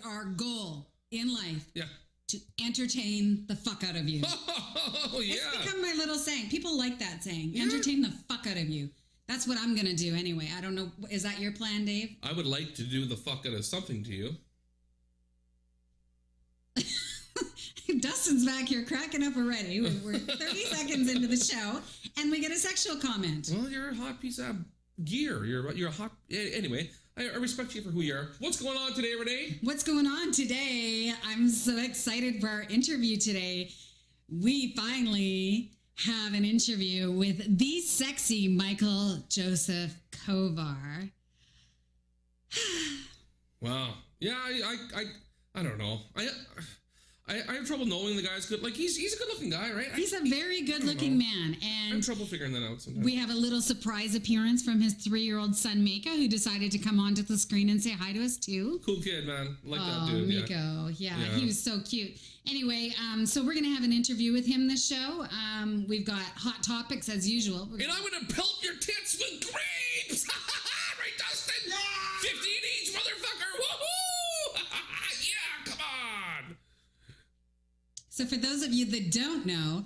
our goal in life. Yeah. To entertain the fuck out of you. Oh, yeah. It's become my little saying. People like that saying. Entertain the fuck out of you. That's what I'm going to do anyway. I don't know. Is that your plan, Dave? I would like to do the fuck out of something to you. Dustin's back here cracking up already. We're 30 seconds into the show, and we get a sexual comment. Well, you're a hot piece of gear. You're a hot... Anyway, I respect you for who you are. What's going on today, Renee? What's going on today? I'm so excited for our interview today. We finally have an interview with the sexy Michael Joseph Kovar. Wow. Yeah, I don't know. I have trouble knowing the guy's good. Like, he's a good-looking guy, right? He's a very good-looking man. And I have trouble figuring that out sometimes. We have a little surprise appearance from his 3-year-old son, Miko, who decided to come onto the screen and say hi to us, too. Cool kid, man. Like that dude. Miko. Yeah, he was so cute. Anyway, so we're going to have an interview with him this show. We've got hot topics, as usual. And I'm going to pelt your tits with grapes! Right, Dustin? Yeah! 15 each, motherfucker! Woohoo! Yeah, come on! So for those of you that don't know,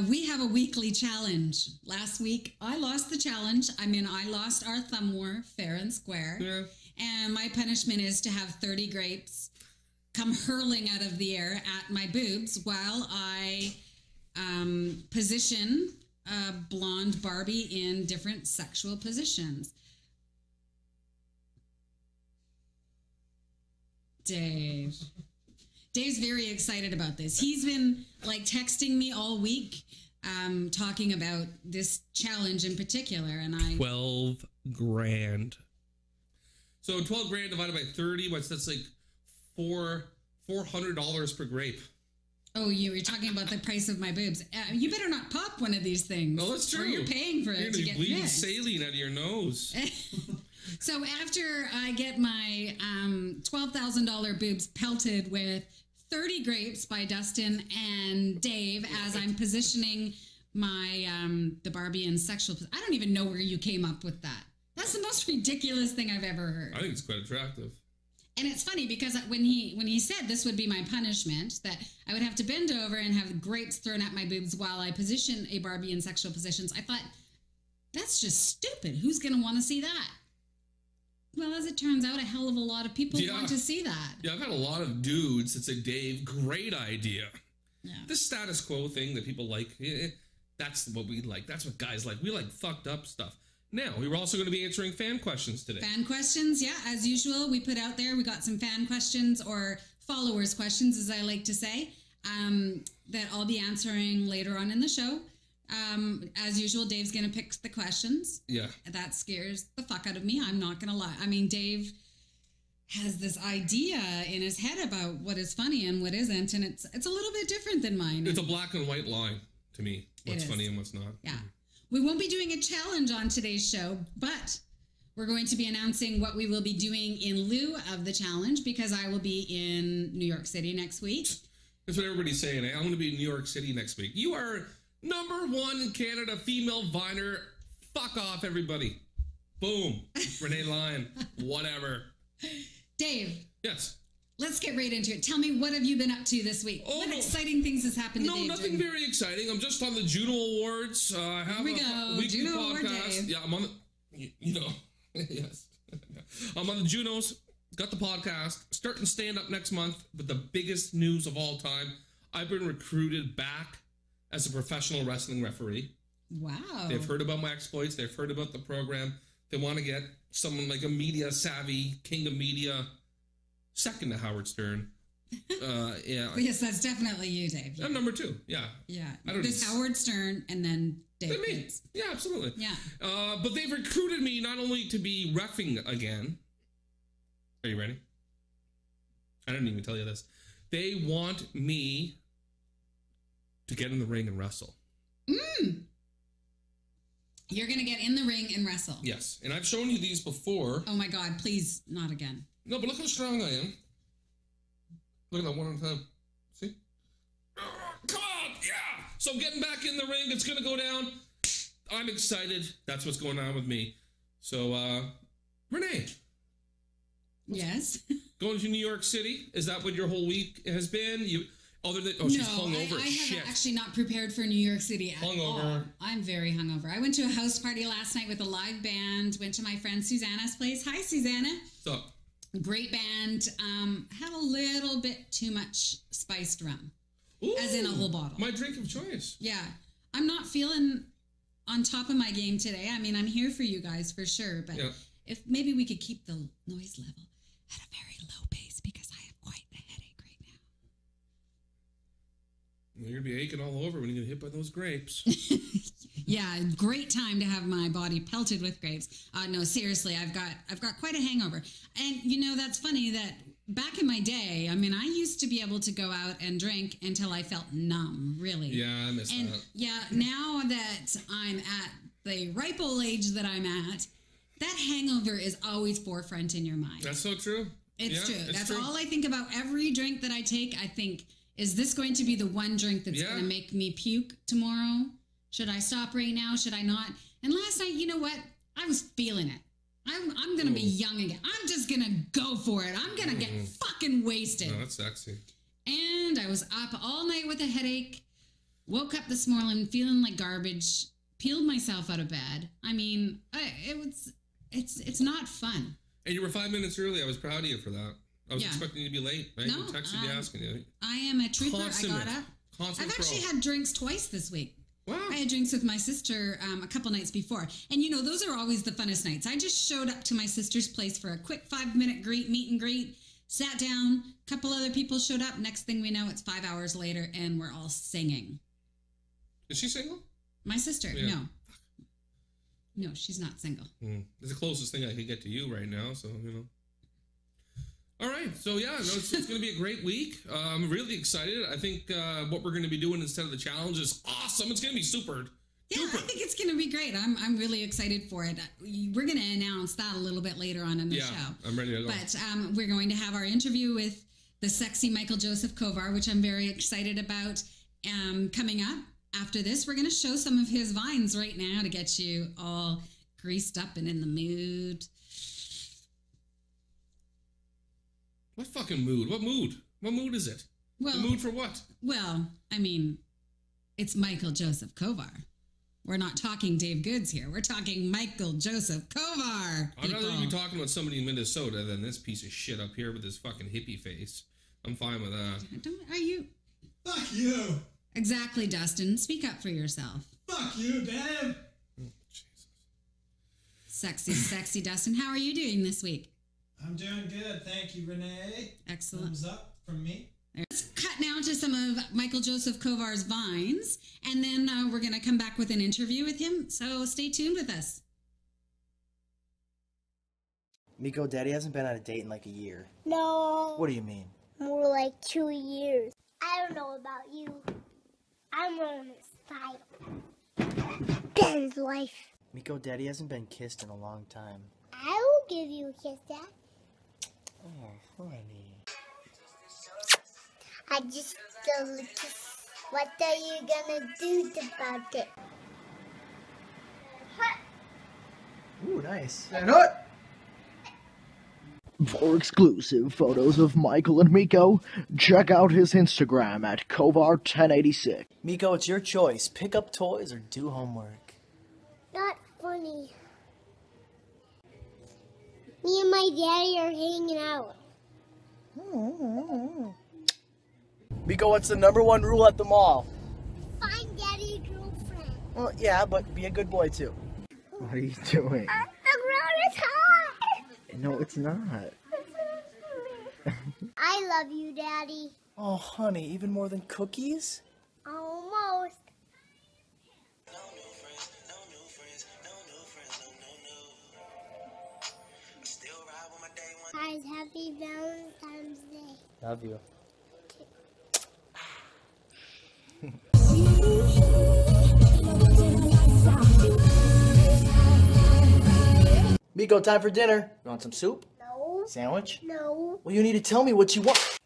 we have a weekly challenge. Last week, I lost the challenge. I lost our thumb war fair and square. Yeah. And my punishment is to have 30 grapes come hurling out of the air at my boobs while I position a blonde Barbie in different sexual positions. Dave's very excited about this. He's been texting me all week, talking about this challenge in particular, and 12 grand. So 12 grand divided by 30, that's like $400 per grape. Oh, you were talking about the price of my boobs. You better not pop one of these things. Oh, that's true. Or you're paying for it to get bleeding fixed. saline out of your nose. So after I get my $12,000 boobs pelted with 30 grapes by Dustin and Dave as I'm positioning my the Barbie in sexual... I don't even know where you came up with that. That's the most ridiculous thing I've ever heard. I think it's quite attractive. And it's funny because when he said this would be my punishment, that I would have to bend over and have grapes thrown at my boobs while I position a Barbie in sexual positions, I thought, that's just stupid. Who's going to want to see that? Well, as it turns out, a hell of a lot of people want to see that. Yeah, I've had a lot of dudes that say, Dave, great idea. Yeah. This status quo thing that people like, that's what we like. That's what guys like. We like fucked up stuff. Now, we were also going to be answering fan questions today. Fan questions, yeah. As usual, we put out there, we got some fan questions or followers questions, as I like to say, that I'll be answering later on in the show. As usual, Dave's going to pick the questions. Yeah. That scares the fuck out of me. I'm not going to lie. I mean, Dave has this idea in his head about what is funny and what isn't, and it's a little bit different than mine. It's a black and white line to me. What's funny and what's not. Yeah. We won't be doing a challenge on today's show, but we're going to be announcing what we will be doing in lieu of the challenge because I will be in New York City next week. That's what everybody's saying. I'm going to be in New York City next week. You are #1 in Canada, female viner. Fuck off, everybody. Boom. Renee Lyon. Whatever. Dave. Yes. Let's get right into it. Tell me, what have you been up to this week? What exciting things has happened to Dave? No, nothing very exciting. I'm just on the Juno Awards. I have a weekly Juno podcast. Award Dave. Yeah, I'm on the, yes. I'm on the Junos. Got the podcast. Starting stand-up next month. But the biggest news of all time, I've been recruited back as a professional wrestling referee. Wow. They've heard about my exploits. They've heard about the program. They want to get someone like a media-savvy, king of media, second to Howard Stern. Yeah. Yes, that's definitely you, Dave. Yeah. I'm #2. Yeah. Yeah. There's Howard Stern and then Dave. Me. Yeah, absolutely. Yeah. But they've recruited me not only to be reffing again. Are you ready? I didn't even tell you this. They want me to get in the ring and wrestle. You're going to get in the ring and wrestle. Yes. And I've shown you these before. Oh my God, please, not again. No, but look how strong I am. Look at that one at a time. See? Come on! Yeah! So I'm getting back in the ring. It's going to go down. I'm excited. That's what's going on with me. So, Renee, Yes. Going to New York City, is that what your whole week has been? She's hungover. I have actually not prepared for New York City at all. I'm very hungover. I went to a house party last night with a live band. Went to my friend Susanna's place. Hi, Susanna. What's up? Great band. Had a little bit too much spiced rum. Ooh, as in a whole bottle. My drink of choice. Yeah. I'm not feeling on top of my game today. I mean, I'm here for you guys for sure. But if maybe we could keep the noise level at a very low pace because I have quite the headache right now. Well, you're going to be aching all over when you get hit by those grapes. Yeah, great time to have my body pelted with grapes. No, seriously, I've got quite a hangover. And you know, that's funny that back in my day, I mean, I used to be able to go out and drink until I felt numb, really. Yeah, I miss that. Yeah, now that I'm at the ripe old age that I'm at, that hangover is always forefront in your mind. That's so true. It's true. That's true. All I think about every drink that I take. I think, is this going to be the one drink that's going to make me puke tomorrow? Should I stop right now? Should I not? And last night, you know what? I was feeling it. I'm going to be young again. I'm just going to go for it. I'm going to get fucking wasted. Oh, that's sexy. And I was up all night with a headache. Woke up this morning feeling like garbage. Peeled myself out of bed. I mean, it's not fun. And you were 5 minutes early. I was proud of you for that. I was expecting you to be late. I even texted you asking you. I am a trooper. Consummate. I got up. Consummate I've actually had drinks twice this week. Wow. I had drinks with my sister a couple nights before. And, you know, those are always the funnest nights. I just showed up to my sister's place for a quick 5-minute meet and greet, sat down, a couple other people showed up. Next thing we know, it's 5 hours later, and we're all singing. Is she single? My sister? Yeah. No. No, she's not single. It's the closest thing I could get to you right now, so, you know. All right, so yeah, it's going to be a great week. I'm really excited. I think what we're going to be doing instead of the challenge is awesome. It's going to be super. Yeah, I think it's going to be great. I'm really excited for it. We're going to announce that a little bit later on in the show. I'm ready to go. But we're going to have our interview with the sexy Michael Joseph Kovar, which I'm very excited about. Coming up after this, we're going to show some of his vines right now to get you all greased up and in the mood. What fucking mood? What mood? What mood is it? Well, the mood for what? Well, I mean, it's Michael Joseph Kovar. We're not talking Dave Goods here. We're talking Michael Joseph Kovar. I'd rather be talking about somebody in Minnesota than this piece of shit up here with his fucking hippie face. I'm fine with that. Are you? Fuck you. Exactly, Dustin. Speak up for yourself. Fuck you, Dave. Oh, Jesus. Sexy Dustin. How are you doing this week? I'm doing good. Thank you, Renee. Excellent. Thumbs up from me. Let's cut now to some of Michael Joseph Kovar's vines, and then we're going to come back with an interview with him. So stay tuned with us. Miko, Daddy hasn't been on a date in like a year. No. What do you mean? More like 2 years. I don't know about you. I'm on a style. Dad's life. Miko, Daddy hasn't been kissed in a long time. I will give you a kiss, Dad. Oh, honey. I just stole a kiss. What are you gonna do about it? Ooh, nice. For exclusive photos of Michael and Miko, check out his Instagram at Kovar1086. Miko, it's your choice. Pick up toys or do homework. Not funny. Me and my daddy are hanging out. Miko, what's the #1 rule at the mall? Find daddy's girlfriend. Well, yeah, but be a good boy too. What are you doing? The ground is hot. No, it's not. I love you, Daddy. Oh, honey, even more than cookies? Almost. Guys, happy Valentine's Day. Love you. Miko, time for dinner. You want some soup? No. Sandwich? No. Well, you need to tell me what you want.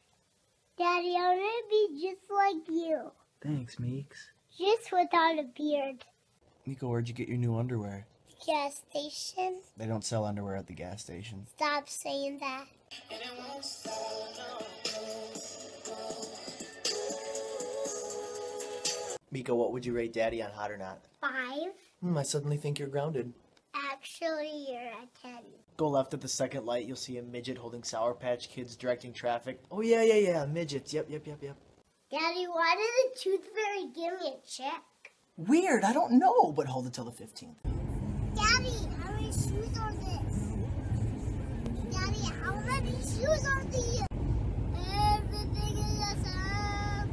Daddy, I want to be just like you. Thanks, Meeks. Just without a beard. Miko, where'd you get your new underwear? Gas station. They don't sell underwear at the gas station. Stop saying that. Miko, what would you rate Daddy on Hot or Not? 5. I suddenly think you're grounded. Actually, you're a 10. Go left at the second light, you'll see a midget holding Sour Patch Kids directing traffic. Oh, yeah, midgets. Yep. Daddy, why did the tooth fairy give me a check? Weird, I don't know, but hold it till the 15th. Daddy, how many shoes are this? Daddy, how many shoes are these? Everything is awesome.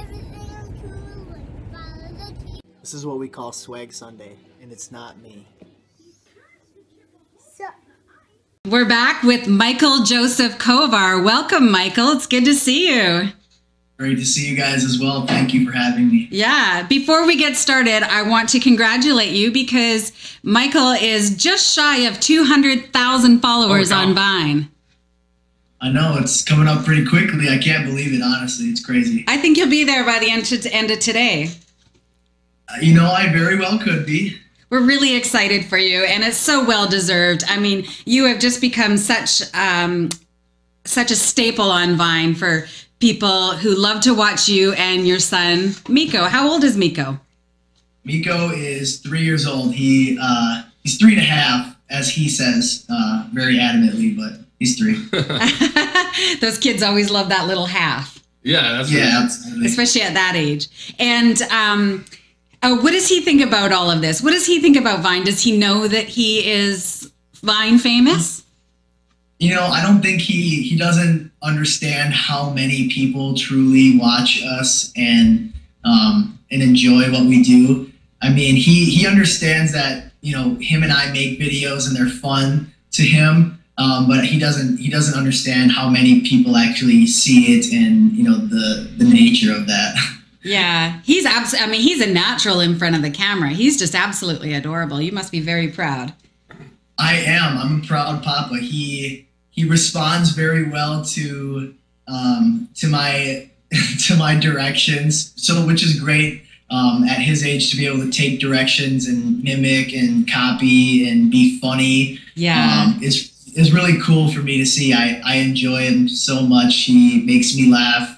Everything is cool. Follow the team. This is what we call Swag Sunday, and it's not me. So, We're back with Michael Joseph Kovar. Welcome, Michael. It's good to see you. Great to see you guys as well. Thank you for having me. Yeah. Before we get started, I want to congratulate you because Michael is just shy of 200,000 followers on Vine. I know, it's coming up pretty quickly. I can't believe it, honestly. It's crazy. I think you'll be there by the end of today. You know, I very well could be. We're really excited for you, and it's so well deserved. I mean, you have just become such a staple on Vine for people who love to watch you and your son, Miko. How old is Miko? Miko is 3 years old. He's 3.5, as he says, very adamantly, but he's 3. Those kids always love that little half. Yeah, that's Absolutely. Especially at that age. And what does he think about all of this? What does he think about Vine? Does he know that he is Vine famous? You know, I don't think he doesn't understand how many people truly watch us and enjoy what we do. I mean, he understands that, you know, him and I make videos and they're fun to him, but he doesn't understand how many people actually see it and, you know, the nature of that. Yeah, he's he's a natural in front of the camera. He's just absolutely adorable. You must be very proud. I am. I'm a proud papa. He responds very well to my directions, so which is great at his age to be able to take directions and mimic and copy and be funny. Yeah, is really cool for me to see. I enjoy him so much. He makes me laugh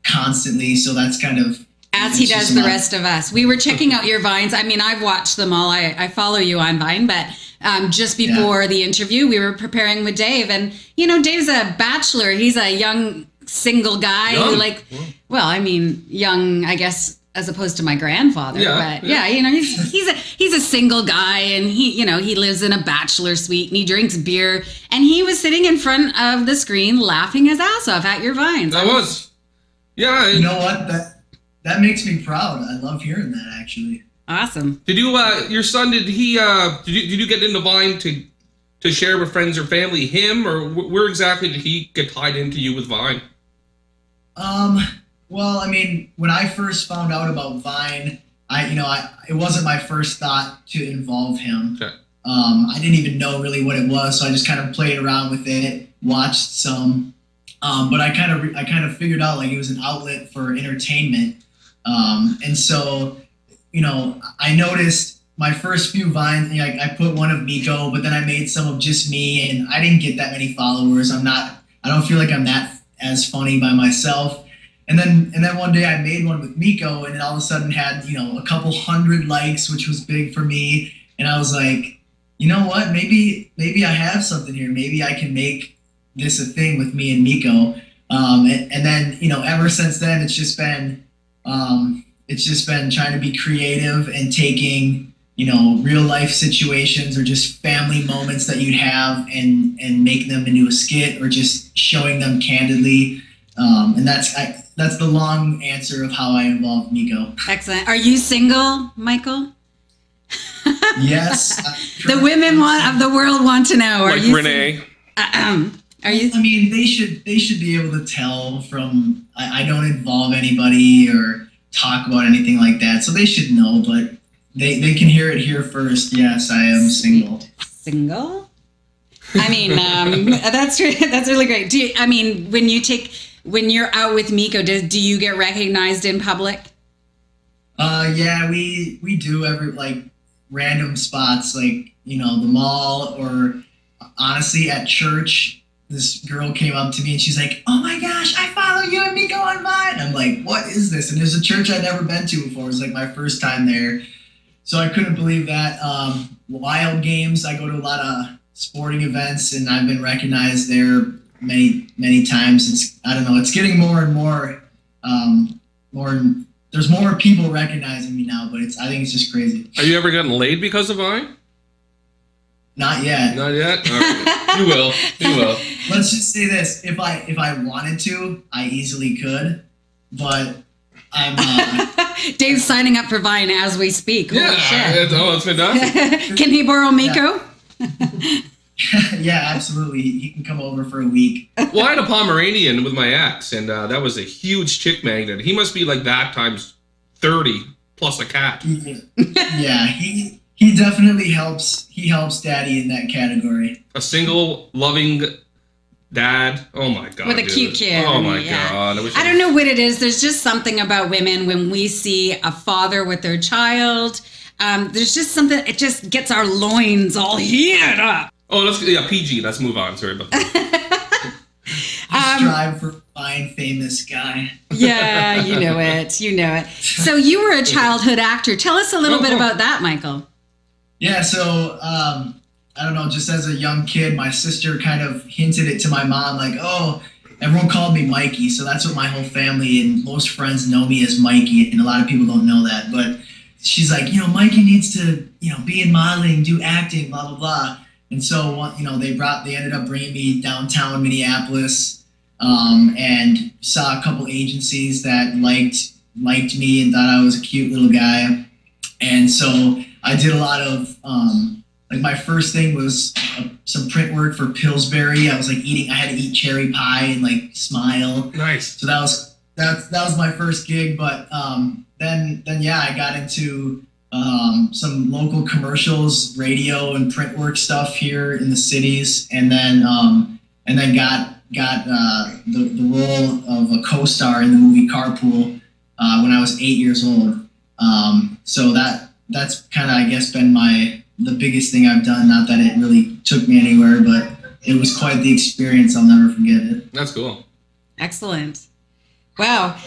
constantly, so that's kind of as he does the rest of us. We were checking out your Vines. I mean, I've watched them all. I follow you on Vine, but just before the interview, we were preparing with Dave, and you know, Dave's a bachelor. He's a young single guy who, like, well, I mean, young, I guess, as opposed to my grandfather. Yeah, but yeah, you know, he's a single guy, and he lives in a bachelor suite, and he drinks beer, and he was sitting in front of the screen laughing his ass off at your Vines. Yeah. You know what? That makes me proud. I love hearing that, actually. Awesome. Did you, your son, did you get into Vine to share with friends or family, him, or where exactly did he get tied into you with Vine? Well, I mean, when I first found out about Vine, it wasn't my first thought to involve him. Okay. I didn't even know really what it was, so I just kind of played around with it, watched some, but I kind of figured out like it was an outlet for entertainment, and so, you know, I noticed my first few Vines, I put one of Miko, but then I made some of just me, and I didn't get that many followers. I don't feel like I'm that as funny by myself. And then one day I made one with Miko, and it all of a sudden had, you know, a couple hundred likes, which was big for me. And I was like, you know what? Maybe I have something here. Maybe I can make this a thing with me and Miko. And then, you know, ever since then, it's just been trying to be creative and taking, you know, real life situations or just family moments that you'd have and making them into a skit or just showing them candidly. And that's the long answer of how I involved Miko. Excellent. Are you single, Michael? Yes. The women of the world want to know. Like Renee. Are you? I mean, they should be able to tell from I don't involve anybody or talk about anything like that, so they should know. But they can hear it here first. Yes, I am single. Single? I mean, that's really great. When you're out with Miko, do you get recognized in public? Yeah, we do every like random spots, like, you know, the mall or honestly at church. this girl came up to me and she's like, "Oh my gosh, I follow you and Miko on Vine." I'm like, "What is this?" And there's a church I'd never been to before. It was like my first time there. So I couldn't believe that. Wild games, I go to a lot of sporting events and I've been recognized there many times. I don't know, it's getting more and more, there's more people recognizing me now, but I think it's just crazy. Are you ever gotten laid because of Vine? Not yet. Not yet? Right. You will. You will. Let's just say this. If I wanted to, I easily could, but I'm... Dave's signing up for Vine as we speak. Holy shit. It's fantastic. Can he borrow Miko? Yeah, absolutely. He can come over for a week. Well, I had a Pomeranian with my ex, and that was a huge chick magnet. He must be like that times 30 plus a cat. Yeah, he definitely helps. He helps Daddy in that category. A single, loving dad. Oh my God. With a cute kid. Oh my God. I don't know what it is. There's just something about women when we see a father with their child. There's just something, it just gets our loins all heated up. Oh, PG. Let's move on. Sorry about that. Strive for fine, famous guy. Yeah, you know it. You know it. So you were a childhood actor. Tell us a little bit about that, Michael. Yeah, so I don't know, just as a young kid, my sister kind of hinted it to my mom, like, oh, everyone called me Mikey, so that's what my whole family and most friends know me as Mikey, and a lot of people don't know that, but she's like, Mikey needs to, be in modeling, do acting, blah, blah, blah. And so, they ended up bringing me downtown Minneapolis, and saw a couple agencies that liked me and thought I was a cute little guy. And so I did a lot of, my first thing was some print work for Pillsbury. I was I had to eat cherry pie and smile. Nice. So that was my first gig. But then I got into some local commercials, radio and print work stuff here in the cities, and then got the role of a co-star in the movie Carpool when I was 8 years old. So that's kind of, I guess, been the biggest thing I've done. Not that it really took me anywhere, but it was quite the experience. I'll never forget it. That's cool. Excellent. Wow.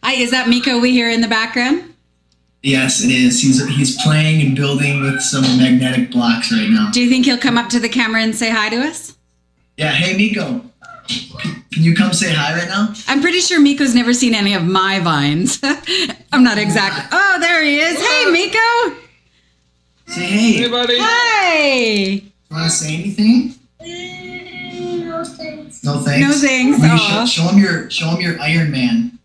Hi, is that Miko we hear in the background? Yes, it is. He's playing and building with some magnetic blocks right now. Do you think he'll come up to the camera and say hi to us? Yeah. Hey, Miko. Can you come say hi right now? I'm pretty sure Miko's never seen any of my vines. I'm not exactly. Oh, there he is. Hey, Miko. Say hey. Hey, buddy. Hi. Want to say anything? No thanks. No thanks. No thanks. Show him your Iron Man.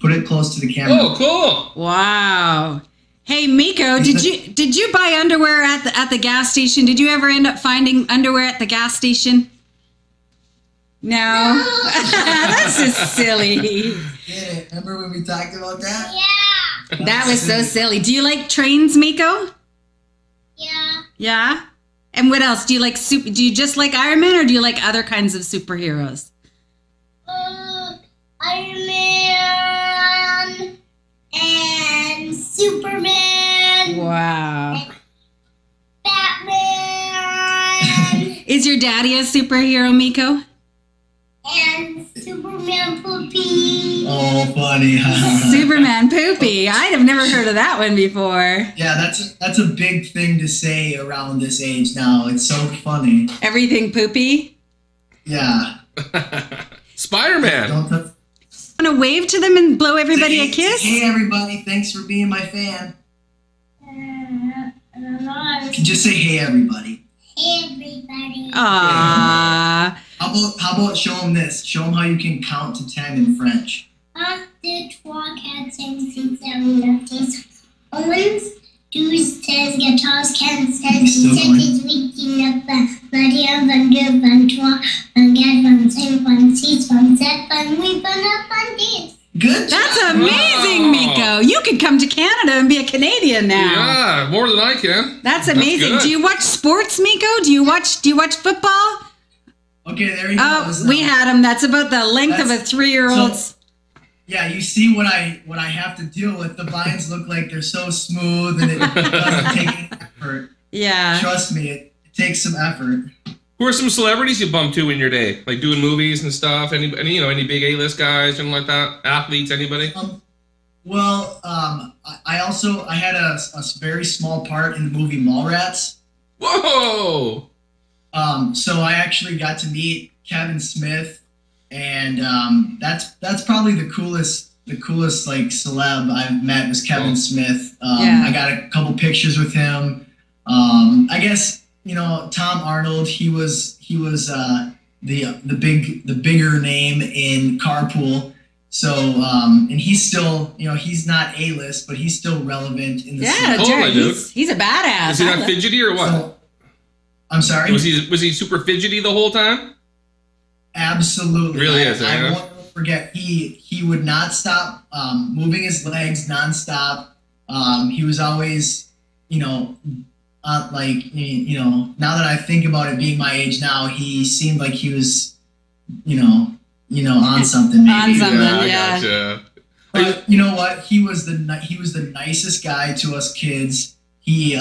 Put it close to the camera. Oh, cool. Wow. Hey, Miko, did you buy underwear at the gas station? Did you ever end up finding underwear at the gas station? No. That's just silly. Yeah, remember when we talked about that? Yeah. That was so silly. Do you like trains, Miko? Yeah. Yeah? And what else? Do you like do you just like Iron Man, or do you like other kinds of superheroes? Iron Man and Superman. Wow. Batman. Is your daddy a superhero, Miko? And Superman Poopy. Oh, funny. Superman Poopy. I'd have never heard of that one before. Yeah, that's a big thing to say around this age now. It's so funny. Everything Poopy? Yeah. Spider-Man. Want to wave to them and blow everybody a kiss? Hey, everybody. Thanks for being my fan. You can just say, hey, everybody. Hey, everybody. Aww. How about show them this? Show them how you can count to 10 in French. 1, 2, 3, 4, 5, 6, 7, 8, 9, 11, 12, 13, 14, 15, 16, 17, 18, 19, 20, 21, 22, 23, 24, 25, 26, 27, 28, 29. Good job. That's amazing, Miko. You could come to Canada and be a Canadian now. Yeah, more than I can. That's amazing. That's Do you watch sports, Miko? Do you watch football? Okay, there you go. go. We had him. That's about the length of a 3-year-old's. So, yeah, you see what I have to deal with. The vines look like they're so smooth, and it doesn't take any effort. Yeah. Trust me, it takes some effort. Who are some celebrities you bumped to in your day, like doing movies and stuff? Any big A-list guys, anything like that? Athletes, anybody? I had a very small part in the movie Mallrats. Whoa! So I actually got to meet Kevin Smith, and that's probably the coolest like celeb I've met was Kevin Smith. I got a couple pictures with him. I guess Tom Arnold. He was the bigger name in Carpool. So and he's still he's not A-list, but he's still relevant in the yeah, scene. he's a badass. Is he not fidgety or what? So, I'm sorry. Was he super fidgety the whole time? Absolutely. Really is. I won't forget. He would not stop moving his legs nonstop. He was always now that I think about it, being my age now, he seemed like he was on something. Maybe. On something, yeah. Gotcha. But you know what? He was the nicest guy to us kids. He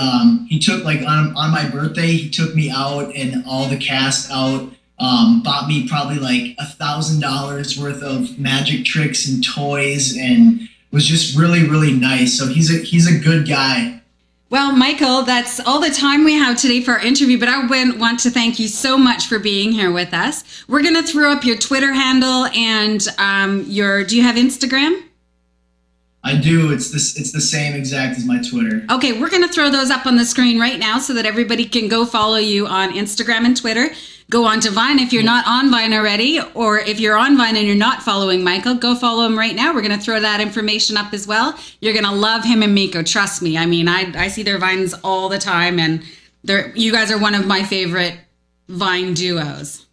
took on my birthday. He took me out and all the cast out. Bought me probably like $1,000 worth of magic tricks and toys, and was just really, really nice. So he's a good guy. Well, Michael, that's all the time we have today for our interview, but I want to thank you so much for being here with us. We're going to throw up your Twitter handle and do you have Instagram? I do. It's the same exact as my Twitter. Okay, we're going to throw those up on the screen right now so that everybody can go follow you on Instagram and Twitter. Go on to Vine if you're not on Vine already, or if you're on Vine and you're not following Michael, go follow him right now. We're going to throw that information up as well. You're going to love him and Miko, trust me. I mean, I see their Vines all the time, and you guys are one of my favorite Vine duos.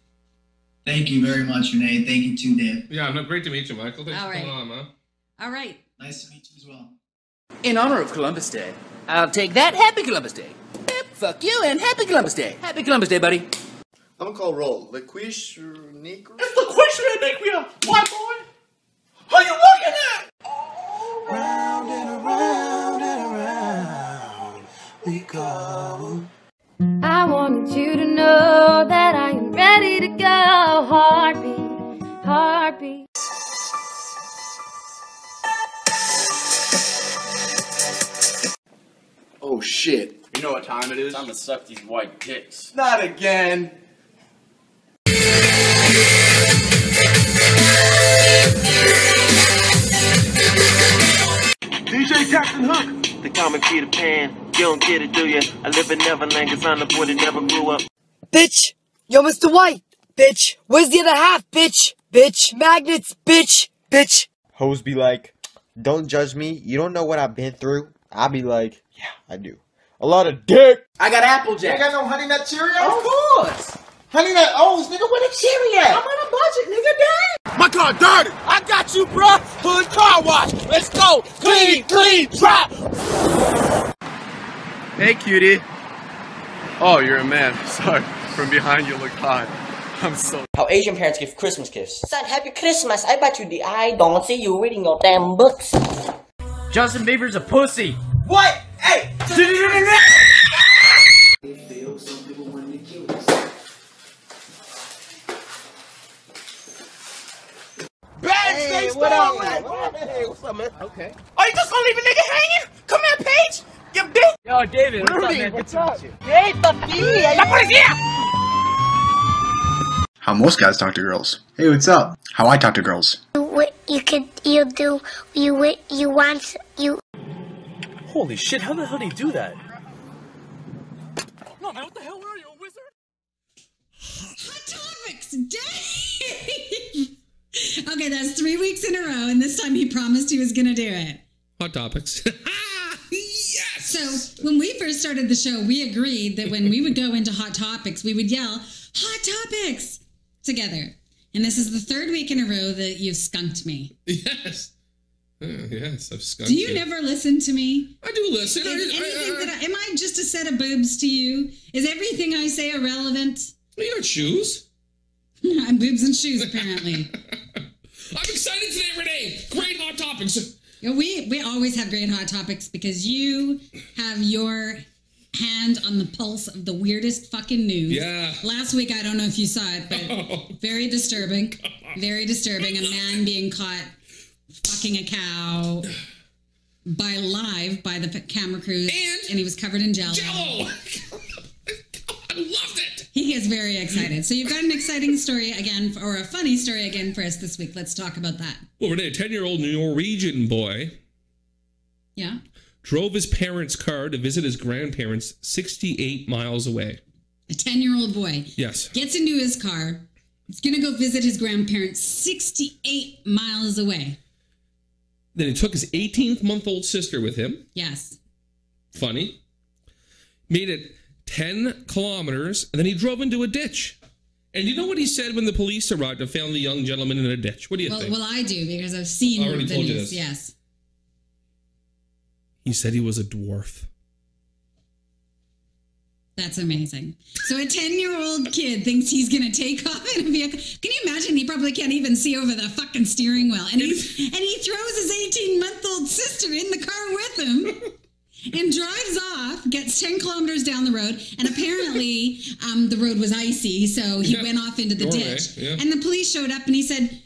Thank you very much, Renee. Thank you too, Dave. Yeah, no, great to meet you, Michael. Thanks All for right. coming on, man. All right. Nice to meet you as well. In honor of Columbus Day, I'll take that. Happy Columbus Day. Yep, fuck you and happy Columbus Day. Happy Columbus Day, buddy. I'm gonna call roll. Liquish Negro? It's Liquish Negro, white boy. How you looking at? Round and around and around we go. I wanted you to know that I am ready to go. Heartbeat, heartbeat. Oh shit. You know what time it is? Time to suck these white dicks. Not again. DJ Captain Hook. They call me Peter Pan. You don't get it, do ya? I live in Neverland cause I'm the boy that never grew up. Bitch! Yo, Mr. White! Bitch! Where's the other half, bitch? Bitch! Magnets, bitch! Bitch! Hoes be like, don't judge me. You don't know what I've been through. I'll be like, yeah, I do. A lot of dick. I got Applejack. You got no Honey Nut Cheerios? Of course. Honey Nut O's, nigga, where the cherry at? I'm on a budget, nigga, damn. My car dirty! I got you, bruh! Hood car wash! Let's go! Clean, clean, drop! Hey, cutie. Oh, you're a man. Sorry. From behind you look hot. I'm so... How Asian parents give Christmas gifts. Son, happy Christmas. I bet you the I don't see you reading your damn books. Justin Bieber's a pussy. What? Hey! Hey, what up, man? Hey, what's up, man? Okay. Oh, you just gonna leave a nigga hanging? Come here, Paige! You bitch! Yo, David, what's up, Rudy, man? what's Good to up? meet you. Hey, papi! La policía! How most guys talk to girls. Hey, what's up? How I talk to girls. Holy shit, how the hell do you do that? No, man, what the hell are you, a wizard? Hot topics, Dave! Okay, that's 3 weeks in a row, and this time he promised he was going to do it. Hot topics. Yes! So when we first started the show, we agreed that when we would go into Hot Topics, we would yell, Hot Topics! Together. And this is the 3rd week in a row that you've skunked me. Yes. Yes, I've skunked Do you never listen to me? I do listen. Am I just a set of boobs to you? Is everything I say irrelevant? You got shoes. I'm boobs and shoes, apparently. I'm excited today, Renee. Great Hot Topics. We always have great Hot Topics because you have your hand on the pulse of the weirdest fucking news. Yeah. Last week, I don't know if you saw it, but very disturbing. Very disturbing. A man being caught fucking a cow by the camera crew. And he was covered in Jell-O. Jell-O! I loved it. He gets very excited. So you've got an exciting story again, or a funny story again for us this week. Let's talk about that. Well, Renee, a 10-year-old Norwegian boy Yeah. drove his parents' car to visit his grandparents 68 miles away. A 10-year-old boy. Yes. Gets into his car. He's going to go visit his grandparents 68 miles away. Then he took his 18-month-old sister with him. Yes. Funny. Made it 10 kilometers, and then he drove into a ditch. And you know what he said when the police arrived and found the young gentleman in a ditch? What do you think? Well, I do, because I've seen I already the told you news. this. Yes. He said he was a dwarf. That's amazing. So a 10-year-old kid thinks he's going to take off in a vehicle. Can you imagine? He probably can't even see over the fucking steering wheel. And he throws his 18-month-old sister in the car with him and drives off, gets 10 kilometers down the road. And apparently the road was icy, so he went off into the ditch. Yeah. And the police showed up and he said,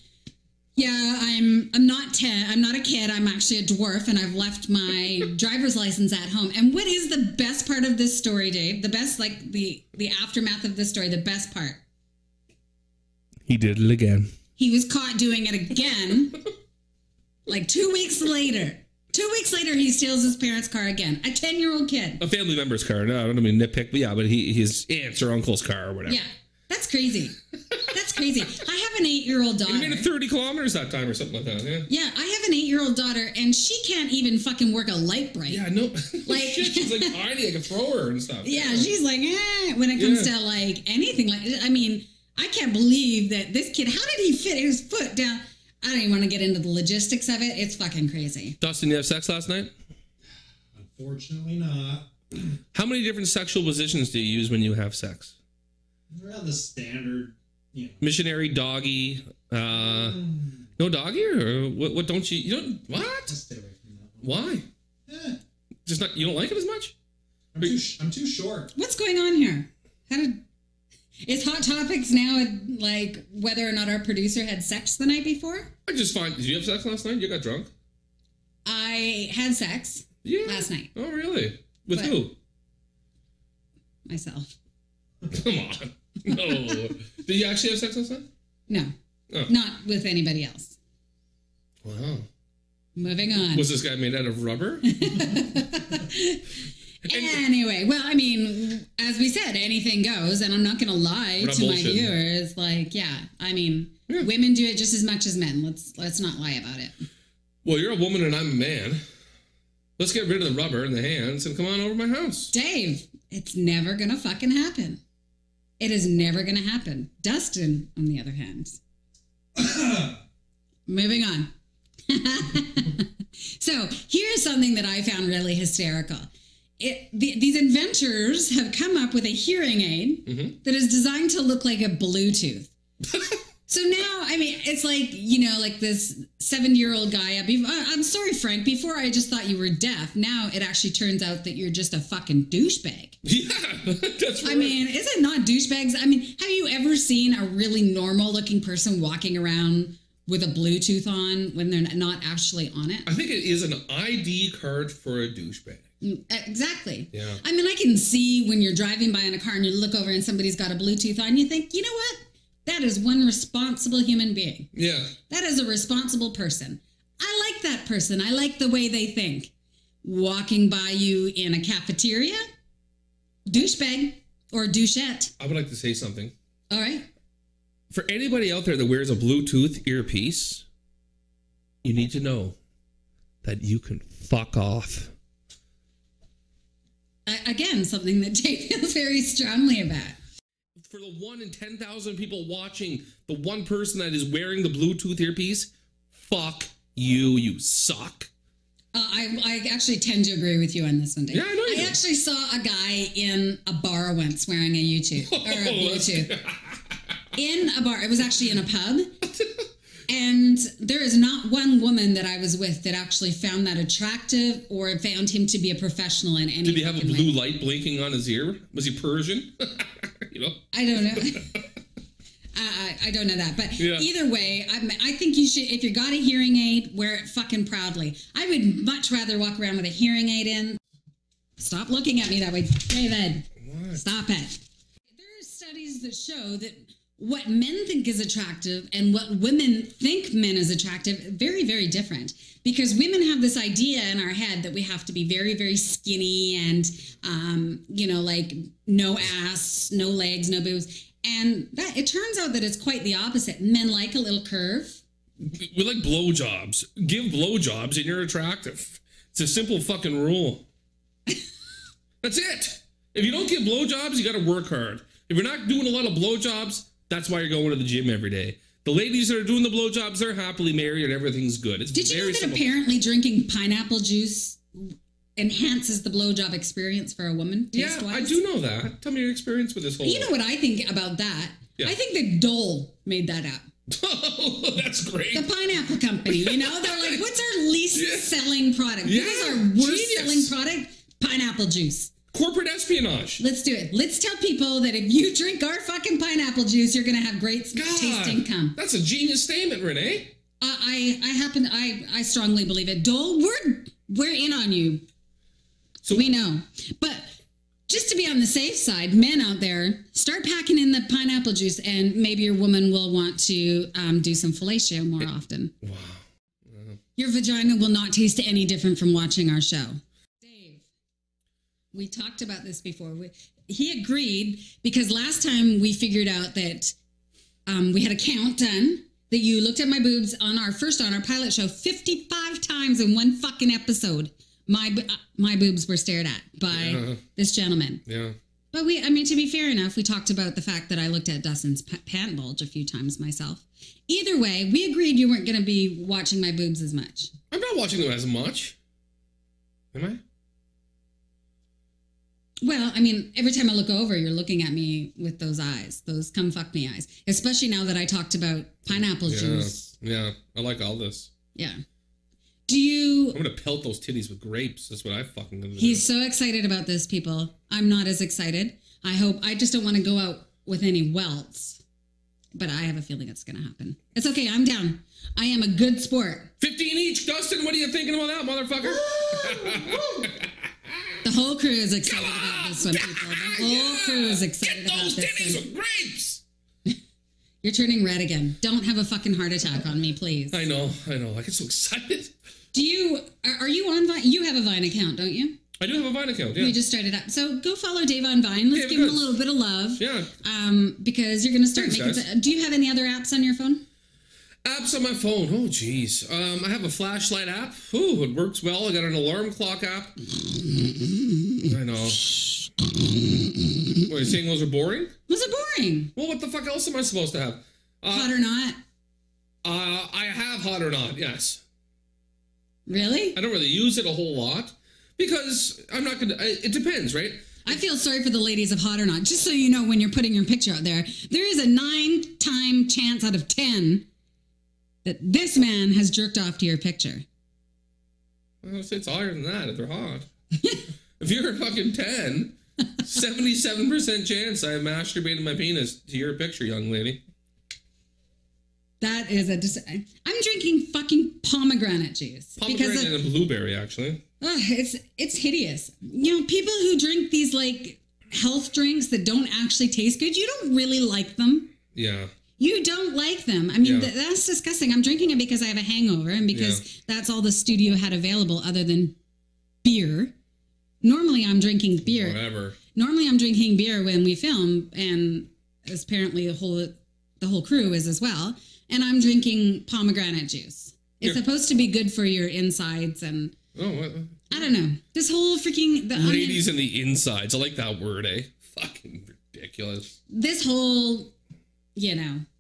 yeah, I'm not 10. I'm not a kid. I'm actually a dwarf, and I've left my driver's license at home. And what is the best part of this story, Dave? The best, like the aftermath of this story, the best part. He did it again. He was caught doing it again, like 2 weeks later. 2 weeks later, he steals his parents' car again. A 10-year-old kid. A family member's car. No, I don't mean nitpick, but yeah, but his aunt's or uncle's car or whatever. Yeah, that's crazy. That's crazy. I have an 8-year-old daughter. He made it 30 kilometers that time or something like that, yeah? Yeah, I have an 8-year-old daughter, and she can't even fucking work a light bright. Yeah, no. Like, she's like tiny. I can throw her and stuff. Yeah, she's like, when it comes to like anything. Like, I mean, I can't believe that this kid, how did he fit his foot down? I don't even want to get into the logistics of it. It's fucking crazy. Dustin, you have sex last night? Unfortunately not. How many different sexual positions do you use when you have sex? Around the standard, you know. Missionary, doggy, no doggy, or what don't you don't, what? I'll stay away from that one. Why? Yeah. Just not, you don't like it as much? I'm too short. What's going on here? Is Hot Topics now like whether or not our producer had sex the night before? I just find, did you have sex last night? You got drunk? I had sex last night. Oh, really? With who? Myself. Come on. No. Did you actually have sex last night? No. Oh. Not with anybody else. Wow. Moving on. Was this guy made out of rubber? Anyway, well, I mean, as we said, anything goes, and I'm not going to lie to my viewers. Like, I mean, women do it just as much as men. Let's not lie about it. Well, you're a woman and I'm a man. Let's get rid of the rubber in the hands and come on over to my house. Dave, it's never going to fucking happen. It is never going to happen. Dustin, on the other hand. Moving on. So here's something that I found really hysterical. These inventors have come up with a hearing aid that is designed to look like a Bluetooth. So now, I mean, it's like, you know, like this 70-year-old guy. I'm sorry, Frank. Before I just thought you were deaf. Now it actually turns out that you're just a fucking douchebag. Yeah, that's right. I mean, is it not douchebags? I mean, have you ever seen a really normal-looking person walking around with a Bluetooth on when they're not actually on it? I think it is an ID card for a douchebag. Exactly. Yeah. I mean, I can see when you're driving by in a car and you look over and somebody's got a Bluetooth on, you think, you know what? That is one responsible human being. Yeah. That is a responsible person. I like that person. I like the way they think. Walking by you in a cafeteria, douchebag or douchette. I would like to say something. All right. For anybody out there that wears a Bluetooth earpiece, you need to know that you can fuck off. Again, something that Jay feels very strongly about. For the 1 in 10,000 people watching, the one person that is wearing the Bluetooth earpiece, fuck you, you suck. I actually tend to agree with you on this one, Dave. Yeah, I know you do. I actually saw a guy in a bar once wearing a Bluetooth. In a bar. It was actually in a pub. And there is not one woman that I was with that actually found that attractive or found him to be a professional in any way. Did he have a blue light blinking on his ear? Was he Persian? You know? I don't know. I don't know that. But either way, I think you should, if you got a hearing aid, wear it fucking proudly. I would much rather walk around with a hearing aid in. Stop looking at me that way, David. What? Stop it. There are studies that show that what men think is attractive and what women think men is attractive, very, very different. Because women have this idea in our head that we have to be very, very skinny and, like no ass, no legs, no boobs. And that it turns out that it's quite the opposite. Men like a little curve. We like blowjobs. Give blowjobs and you're attractive. It's a simple fucking rule. That's it. If you don't give blowjobs, you got to work hard. If you're not doing a lot of blowjobs, that's why you're going to the gym every day. The ladies that are doing the blowjobs, they're happily married and everything's good. It's Did you know that simple. apparently drinking pineapple juice enhances the blowjob experience for a woman? Yeah, I do know that. Tell me your experience with this whole... You know what I think about that? Yeah. I think that Dole made that up. Oh, that's great. The pineapple company, they're like, what's our least selling product? Yeah. What is our worst selling product? Pineapple juice. Corporate espionage. Let's do it. Let's tell people that if you drink our fucking pineapple juice, you're going to have great taste income. That's a genius statement, Renee. I strongly believe it. Dole, we're in on you. So we know. But just to be on the safe side, men out there, start packing in the pineapple juice and maybe your woman will want to do some fellatio more often. Wow. Your vagina will not taste any different from watching our show. Dave, we talked about this before. He agreed because last time we figured out that we had a count done that you looked at my boobs on our pilot show 55 times in one fucking episode. My boobs were stared at by this gentleman. Yeah. But to be fair enough, we talked about the fact that I looked at Dustin's pant bulge a few times myself. Either way, we agreed you weren't going to be watching my boobs as much. I'm not watching them as much. Am I? Well, every time I look over, you're looking at me with those eyes, those come fuck me eyes. Especially now that I talked about pineapple juice. Yeah, I like all this. Yeah. I'm going to pelt those titties with grapes. That's what I fucking going to do. He's so excited about this, people. I'm not as excited. I just don't want to go out with any welts. But I have a feeling it's going to happen. It's okay. I'm down. I am a good sport. 15 each. Dustin, what are you thinking about that, motherfucker? The whole crew is excited about this one, people. The whole crew is excited about this one. Get those titties with grapes. You're turning red again. Don't have a fucking heart attack on me, please. I know. I get so excited. Are you on Vine? You have a Vine account, don't you? I do have a Vine account, yeah. We just started up. So go follow Dave on Vine. Let's give him a little bit of love. Yeah. Because you're going to start making... Do you have any other apps on your phone? Apps on my phone? Oh, geez. I have a flashlight app. Ooh, it works well. I got an alarm clock app. I know. What, are you saying those are boring? Was it boring? Well, what the fuck else am I supposed to have? Hot or not? I have Hot or Not, yes. Really? I don't really use it a whole lot because I'm not going to... It depends, right? I feel sorry for the ladies of Hot or Not. Just so you know, when you're putting your picture out there is a 9-time chance out of 10 that this man has jerked off to your picture. Well, it's higher than that if they're hot. If you're a fucking 10, 77% chance I have masturbated my penis to your picture, young lady. That is I'm drinking fucking pomegranate juice. Pomegranate and blueberry, actually. It's hideous. People who drink these health drinks that don't actually taste good, you don't really like them. Yeah. You don't like them. That's disgusting. I'm drinking it because I have a hangover and because that's all the studio had available other than beer. Normally I'm drinking beer. Whatever. Normally I'm drinking beer when we film, and apparently the whole crew is as well. And I'm drinking pomegranate juice. It's supposed to be good for your insides and... I don't know. This whole freaking... Ladies in the insides. I like that word, eh? Fucking ridiculous. This whole,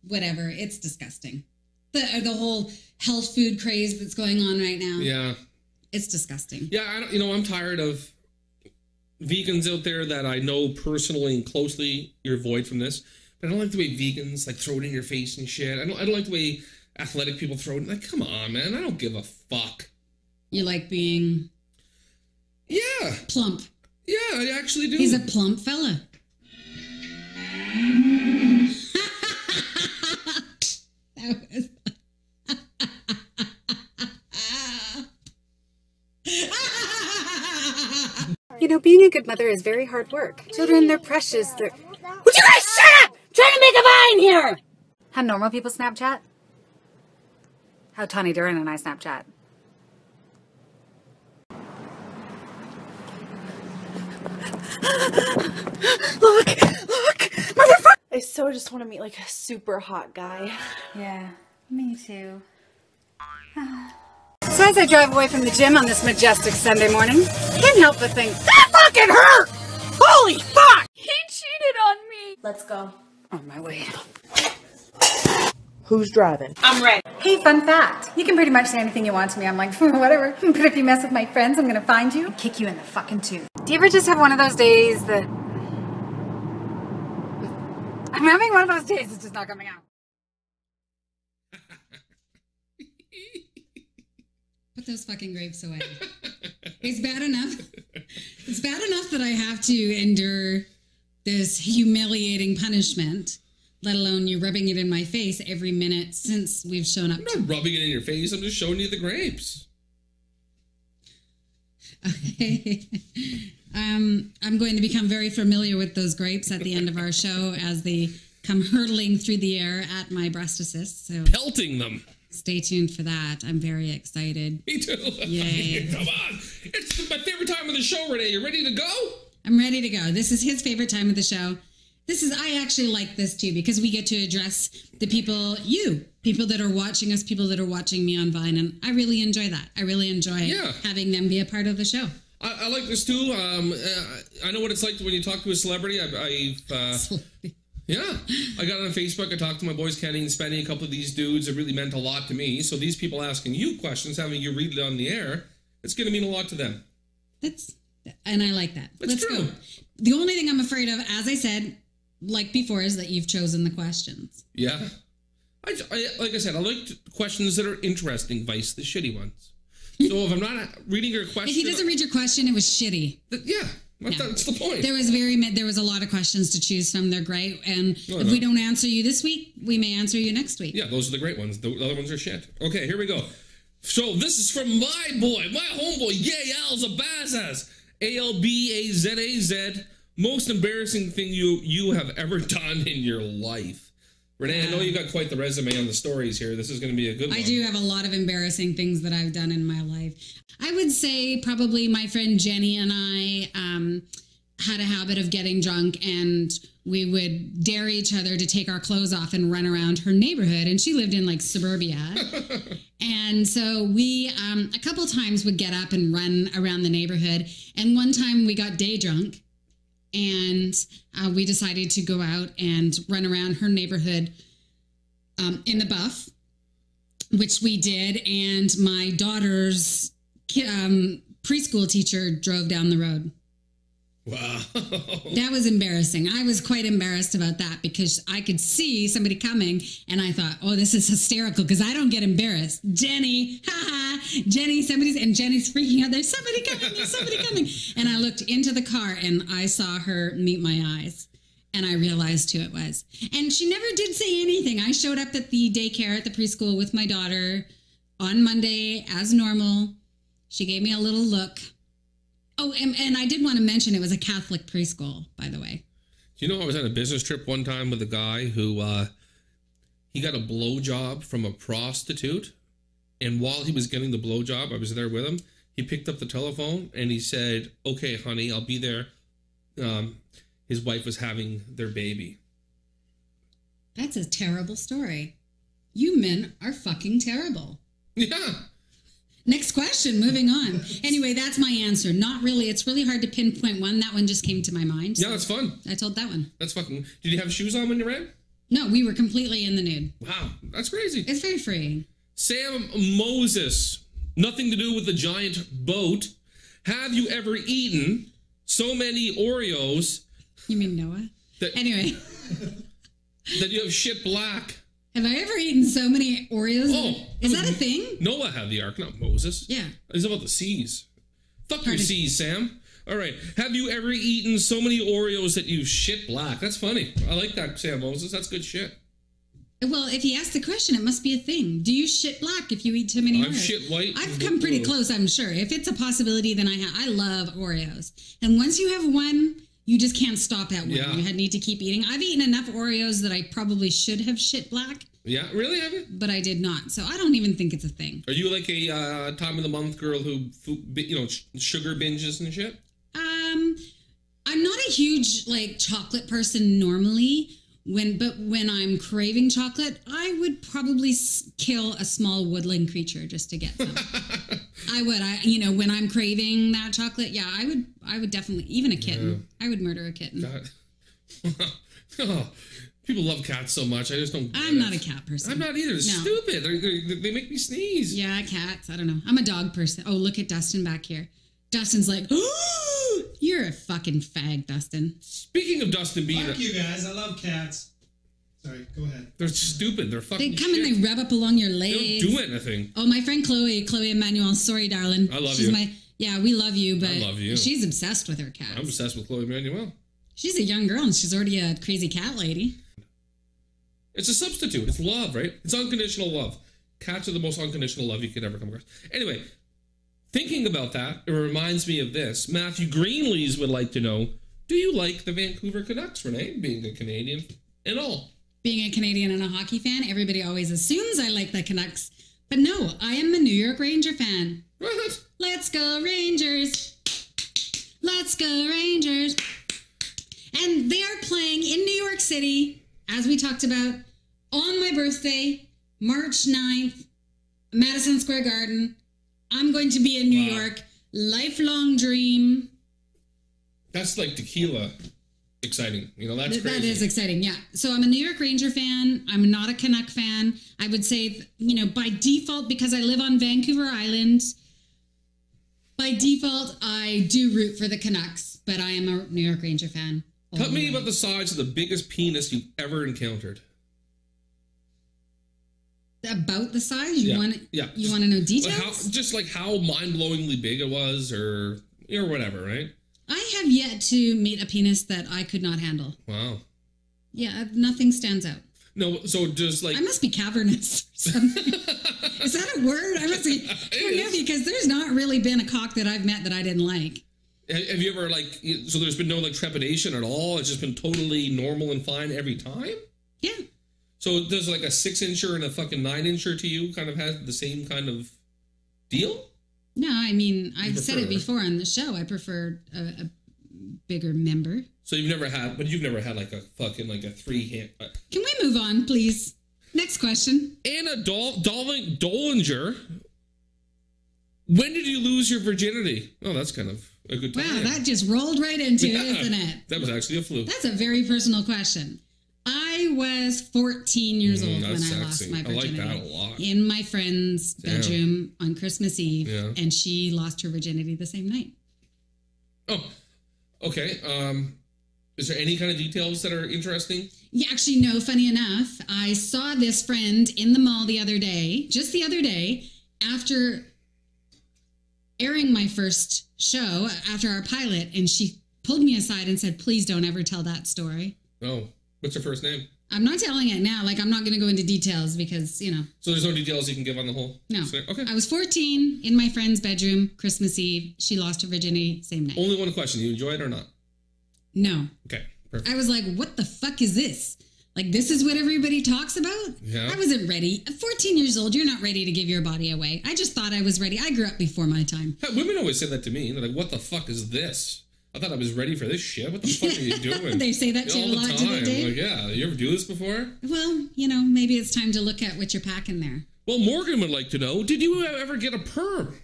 whatever. It's disgusting. The whole health food craze that's going on right now. Yeah. It's disgusting. Yeah, I'm tired of vegans out there that I know personally and closely. You're void from this. But I don't like the way vegans throw it in your face and shit. I don't like the way athletic people throw it. Like, come on, man. I don't give a fuck. You like being... Yeah. Plump. Yeah, I actually do. He's a plump fella. That was... You know, being a good mother is very hard work. Children, they're precious. Would you guys shut up? Trying to make a vine here! How normal people Snapchat? How Tawny Duran and I Snapchat. Look, motherfucker! I so just want to meet like a super hot guy. Yeah, me too. So as I drive away from the gym on this majestic Sunday morning, can't help but think, that fucking hurt! Holy fuck! He cheated on me! Let's go. On my way. Who's driving? I'm ready. Hey, fun fact. You can pretty much say anything you want to me. I'm like, whatever. But if you mess with my friends, I'm gonna find you and kick you in the fucking tooth. Do you ever just have one of those days that... I'm having one of those days that's just not coming out. Put those fucking grapes away. It's bad enough. It's bad enough that I have to endure this humiliating punishment, let alone you rubbing it in my face every minute since we've shown up. I'm not rubbing it in your face. I'm just showing you the grapes. Okay. I'm going to become very familiar with those grapes at the end of our show as they come hurtling through the air at my breast assist. So pelting them. Stay tuned for that. I'm very excited. Me too. Yay. Come on. It's my favorite time of the show, Renee. You ready to go? I'm ready to go. This is his favorite time of the show. I actually like this too because we get to address the people that are watching us, people that are watching me on Vine, and I really enjoy that. I really enjoy having them be a part of the show. I like this too. I know what it's like when you talk to a celebrity. Yeah, I got on Facebook. I talked to my boys, Kenny and Spenny, a couple of these dudes. It really meant a lot to me. So these people asking you questions, having you read it on the air, it's going to mean a lot to them. And I like that. Let's go. The only thing I'm afraid of, as I said, like before, is that you've chosen the questions. Yeah. Like I said, I like questions that are interesting, vice the shitty ones. So if I'm not reading your question... If he doesn't read your question, it was shitty. That's the point. There was a lot of questions to choose from. They're great. And if we don't answer you this week, we may answer you next week. Yeah, those are the great ones. The other ones are shit. Okay, here we go. So this is from my boy, my homeboy, Yael Zabazaz. ALBAZAZ. Most embarrassing thing you have ever done in your life. Renee, I know you got quite the resume on the stories here. This is going to be a good one. I do have a lot of embarrassing things that I've done in my life. I would say probably my friend Jenny and I had a habit of getting drunk, and we would dare each other to take our clothes off and run around her neighborhood. And she lived in like suburbia. And so we a couple times would get up and run around the neighborhood. And one time we got day drunk. And we decided to go out and run around her neighborhood in the buff, which we did. And my daughter's preschool teacher drove down the road. Wow. That was embarrassing. I was quite embarrassed about that because I could see somebody coming and I thought, oh, this is hysterical because I don't get embarrassed. Jenny, Jenny, Jenny's freaking out. There's somebody coming. And I looked into the car and I saw her meet my eyes and I realized who it was. And she never did say anything. I showed up at the daycare at the preschool with my daughter on Monday as normal. She gave me a little look. Oh, and I did want to mention it was a Catholic preschool, by the way. You know, I was on a business trip one time with a guy who, he got a blowjob from a prostitute. And while he was getting the blowjob, I was there with him. He picked up the telephone and he said, okay, honey, I'll be there. His wife was having their baby. That's a terrible story. You men are fucking terrible. Yeah. Next question, moving on. Anyway, that's my answer. Not really. It's really hard to pinpoint one. That one just came to my mind. So yeah, that's fun. I told that one. That's fucking... Did you have shoes on when you ran? No, we were completely in the nude. Wow, that's crazy. It's very freeing. Sam Moses, nothing to do with the giant boat. Have you ever eaten so many Oreos? You mean Noah? Anyway. That you have shit black. Have I ever eaten so many Oreos? Oh, is that a thing? Noah had the ark, not Moses. Yeah. It's about the seas. Fuck your seas, Sam. All right. Have you ever eaten so many Oreos that you shit black? That's funny. I like that, Sam Moses. That's good shit. Well, if he asked the question, it must be a thing. Do you shit black if you eat too many Oreos? I'm shit white. I've come pretty close, I'm sure. If it's a possibility, then I love Oreos. And once you have one, you just can't stop at one. Yeah. You need to keep eating. I've eaten enough Oreos that I probably should have shit black. Yeah, really, have you? But I did not. So I don't even think it's a thing. Are you like a time of the month girl who, sugar binges and shit? I'm not a huge chocolate person normally. But when I'm craving chocolate, I would probably kill a small woodland creature just to get some. I would. When I'm craving that chocolate, yeah, I would definitely, even a kitten. Yeah. I would murder a kitten. Oh, people love cats so much. I just don't. I'm not a cat person. I'm not either. They're stupid. They make me sneeze. Yeah, cats. I don't know. I'm a dog person. Oh, look at Dustin back here. Dustin's like, oh, you're a fucking fag, Dustin. Speaking of Dustin being Fuck you guys. I love cats. Sorry, go ahead. They're stupid. They're fucking They come and they rub up along your legs. They don't do anything. Oh, my friend Chloe Emmanuel. Sorry, darling. I love you. Yeah, we love you, but I love you. She's obsessed with her cats. I'm obsessed with Chloe Emmanuel. She's a young girl and she's already a crazy cat lady. It's a substitute. It's love, right? It's unconditional love. Cats are the most unconditional love you could ever come across. Anyway, thinking about that, it reminds me of this. Matthew Greenlees would like to know, do you like the Vancouver Canucks, Renee, being a Canadian and all? Being a Canadian and a hockey fan, everybody always assumes I like the Canucks. But no, I am a New York Ranger fan. What? Let's go Rangers. Let's go Rangers. And they are playing in New York City, as we talked about, on my birthday, March 9th, Madison Square Garden. I'm going to be in New York. Lifelong dream. That's like tequila exciting. That's crazy. That is exciting, yeah. So I'm a New York Ranger fan. I'm not a Canuck fan. I would say, by default, because I live on Vancouver Island, by default, I do root for the Canucks, but I am a New York Ranger fan. Tell me about the size of the biggest penis you've ever encountered. About the size? You want to know details? How mind-blowingly big it was or whatever, right? I have yet to meet a penis that I could not handle. Wow. Yeah, nothing stands out. No, so just I must be cavernous or something. Is that a word? I must be. Forgive me, because there's not really been a cock that I've met that I didn't like. Have you ever so there's been no trepidation at all? It's just been totally normal and fine every time? Yeah. So does a 6-incher and a fucking 9-incher to you kind of have the same kind of deal? No, I mean, I've said it before on the show. I prefer a bigger member. So you've never had a fucking a 3-hand. Can we move on, please? Next question. Anna Dollinger. When did you lose your virginity? Oh, that's kind of a good time. Wow, that just rolled right into it, isn't it? That was actually a fluke. That's a very personal question. I was 14 years old when I lost my virginity. I like that a lot. In my friend's bedroom on Christmas Eve, and she lost her virginity the same night. Oh, okay. Is there any kind of details that are interesting? Yeah, actually, no. Funny enough, I saw this friend in the mall just the other day, after airing my first show, after our pilot, and she pulled me aside and said, please don't ever tell that story. Oh. What's her first name? I'm not telling it now. I'm not going to go into details because, So there's no details you can give on the whole? No. Okay. I was 14 in my friend's bedroom, Christmas Eve. She lost her virginity, same night. Only one question. You enjoy it or not? No. Okay. Perfect. I was like, what the fuck is this? This is what everybody talks about? Yeah. I wasn't ready. At 14 years old, you're not ready to give your body away. I just thought I was ready. I grew up before my time. Women always say that to me. They're like, what the fuck is this? I thought I was ready for this shit. What the fuck are you doing? They say that to you a lot today, Dave? Yeah. You ever do this before? Well, maybe it's time to look at what you're packing there. Well, Morgan would like to know, did you ever get a perm?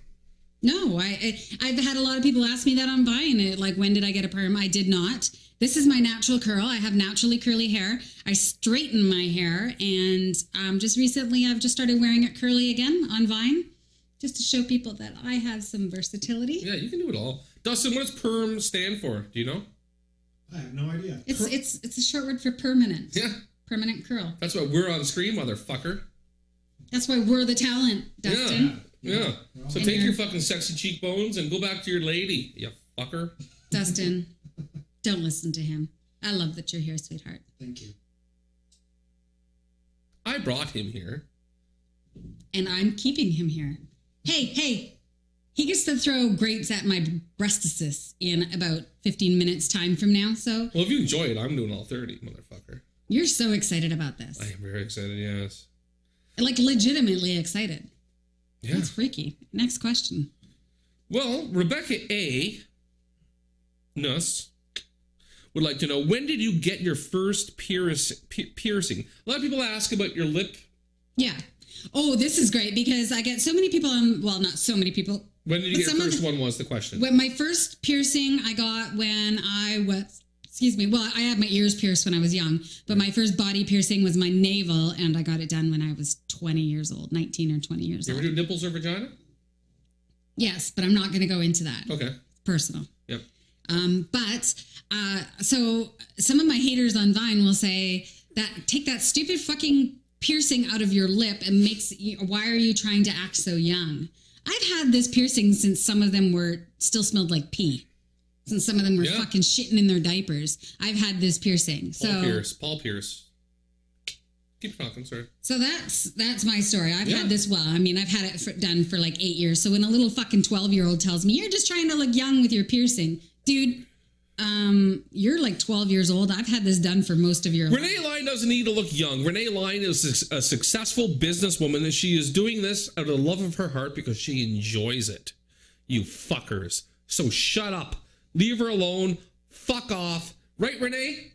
No, I've had a lot of people ask me that on Vine. When did I get a perm? I did not. This is my natural curl. I have naturally curly hair. I straighten my hair, and just recently I've just started wearing it curly again on Vine, just to show people that I have some versatility. Yeah, you can do it all. Dustin, what does perm stand for? Do you know? I have no idea. It's a short word for permanent. Yeah. permanent curl. That's why we're on screen, motherfucker. That's why we're the talent, Dustin. Yeah. So And take you're- your fucking sexy cheekbones and go back to your lady, you fucker. Dustin, don't listen to him. I love that you're here, sweetheart. Thank you. I brought him here. And I'm keeping him here. Hey, he gets to throw grapes at my breastises in about 15 minutes time from now, so... Well, if you enjoy it, I'm doing all 30, motherfucker. You're so excited about this. I am very excited, yes. Like, legitimately excited. Yeah. That's freaky. Next question. Well, Rebecca A. Nuss would like to know, when did you get your first piercing? A lot of people ask about your lip. Yeah. Oh, this is great because I get so many people on, well, not so many people. When did you get your first one was the question. When my first piercing I got when I was, well, I had my ears pierced when I was young, but my first body piercing was my navel, and I got it done when I was 20 years old, 19 or 20 years You old. ever do nipples or vagina? Yes, but I'm not going to go into that. Okay. Personal. Yep. So some of my haters on Vine will say that take that stupid fucking piercing out of your lip and why are you trying to act so young? I've had this piercing since some of them still smelled like pee. Since some of them were fucking shitting in their diapers. I've had this piercing. Paul Pierce. Keep talking, sorry. So that's my story. I've had this, I've had it done for like 8 years. So when a little fucking 12-year-old tells me, you're just trying to look young with your piercing. Dude, you're like 12 years old. I've had this done for most of your life. Renee Line doesn't need to look young. Renee Line is a successful businesswoman, and she is doing this out of the love of her heart because she enjoys it. You fuckers. So shut up. Leave her alone. Fuck off. Right, Renee?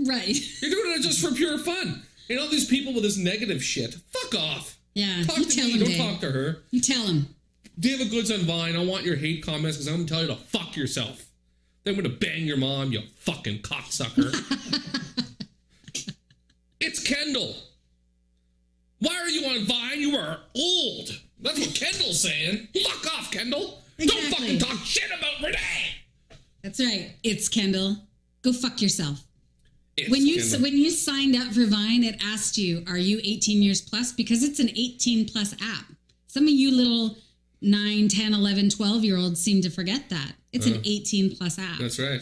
Right. You're doing it just for pure fun. And all these people with this negative shit. Fuck off. Yeah. Talk to me. Don't talk to her. You tell him. David Goods on Vine. I want your hate comments because I'm going to tell you to fuck yourself. Then I'm going to bang your mom, you fucking cocksucker. It's Kendall. Why are you on Vine? You are old. That's what Kendall's saying. Fuck off, Kendall. Exactly. Don't fucking talk shit about Renee. That's right. It's Kendall. Go fuck yourself. It's When Kendall. you signed up for Vine, it asked you, are you 18 years plus? Because it's an 18 plus app. Some of you little 9, 10, 11, 12-year-olds seem to forget that. It's an 18 plus app. That's right.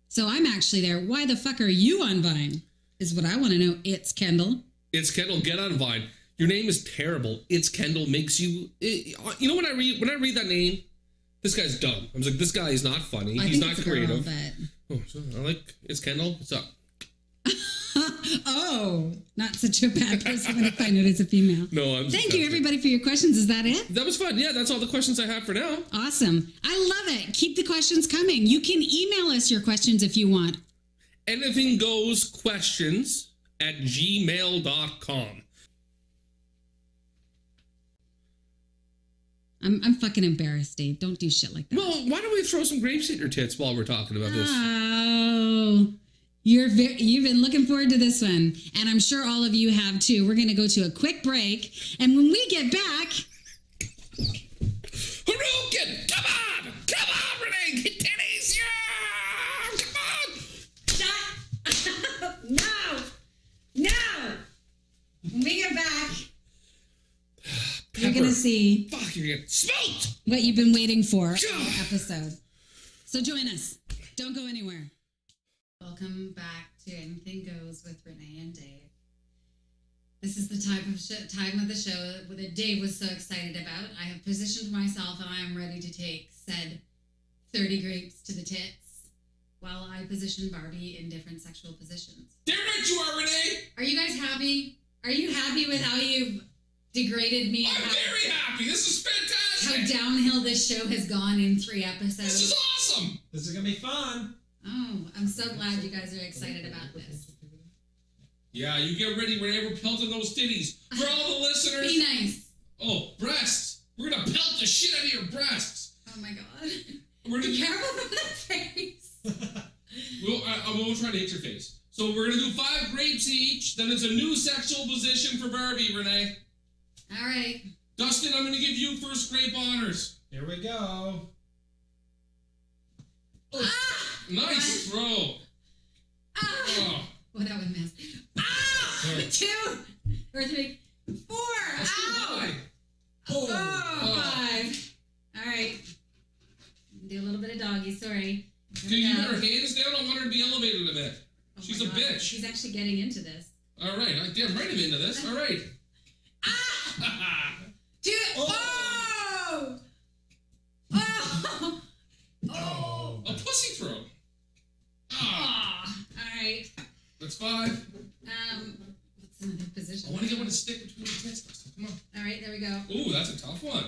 So I'm actually there. Why the fuck are you on Vine? Is what I want to know. It's Kendall. It's Kendall. Get on Vine. Your name is terrible. It's Kendall makes you. You know when I read that name, this guy's dumb. I was like, this guy is not funny. I He's think not it's a creative. girl, but... Oh, so I like It's Kendall. What's up? Oh, not such a bad person when I find out it's a female. No, I'm. Thank you, everybody, for your questions. Is that it? That was fun. Yeah, that's all the questions I have for now. Awesome. I love it. Keep the questions coming. You can email us your questions if you want. Anything goes questions at gmail.com. I'm fucking embarrassed, Dave. Don't do shit like that. Well, why don't we throw some grapes at your tits while we're talking about this? Oh, you've been looking forward to this one, and I'm sure all of you have too. We're going to go to a quick break, and when we get back... Harukin! Come on! Come on, Renee! Get titties! Yeah! Come on! No! When we get back, you're going to see... Fuck, you're getting smoked! What you've been waiting for all episode. So join us. Don't go anywhere. Welcome back to Anything Goes with Renee and Dave. This is the time of the show that Dave was so excited about. I have positioned myself and I am ready to take said 30 grapes to the tits while I position Barbie in different sexual positions. Damn right you are, Renee! Are you guys happy? Are you happy with how you've degraded me? I'm very happy! This is fantastic! How downhill this show has gone in 3 episodes. This is awesome! This is gonna be fun. Oh, I'm so glad you guys are excited about this. Yeah, you get ready, Renee. We're pelting those titties. For all the listeners... Be nice. Oh, breasts. We're going to pelt the shit out of your breasts. Oh, my God. Be careful with that face. I won't try to hit your face. So we're going to do 5 grapes each. Then it's a new sexual position for Barbie, Renee. All right. Dustin, I'm going to give you first grape honors. Here we go. Oh, nice throw. Ah! Oh. What I would miss. Ah! 2 or 3, 4. That's too high. Oh, 5. All right. Do a little bit of doggy. Sorry. Can you put her hands down? I want her to be elevated a bit. She's a bitch. She's actually getting into this. All right. Damn right I'm into this. All right. Do it. Oh! Oh! Oh! A pussy throw. Ah! All right. That's 5. What's another position? I want to get one to stick between the tits. Come on. All right, there we go. Ooh, that's a tough one.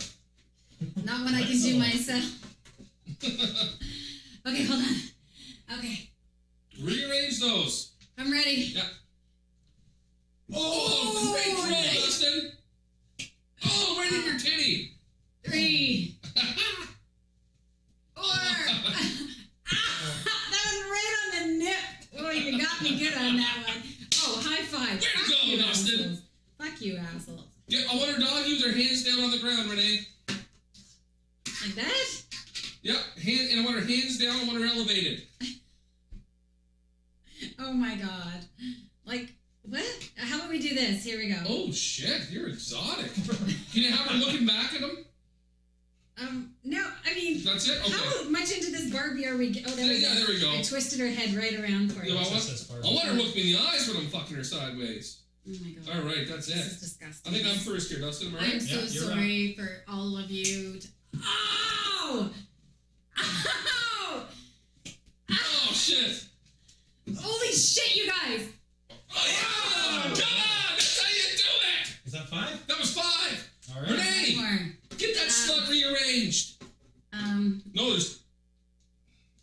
Not one I can do myself. Okay, hold on. Okay. Rearrange those. I'm ready. Yeah. Oh, great throw, Dustin. Oh, right in your titty. 3. 4. That was right on the nip. Oh, you got me good on that one. Oh, high 5. Way to go, Dustin. Assholes. Fuck you, assholes. I want her doggy with her hands down on the ground, Renee. Like that? Yep, and I want her hands down. I want her elevated. Oh my god. Like, what? How about we do this? Here we go. Oh shit, you're exotic. Can you have her looking back at him? No, I mean... That's it? Okay. How much into this Barbie are we... Oh, there we go. Yeah, there we go. I twisted her head right around for you. I want her to look me in the eyes when I'm fucking her sideways. Oh my god. All right, that's it. This is disgusting. I think I'm first here, Dustin. Am I right? I'm so sorry for all of you. Ow! Ow! Oh, shit. Holy shit, you guys! Oh, God! That's how you do it! Is that 5? That was 5! All right. Renee! Get that slut rearranged! No, there's...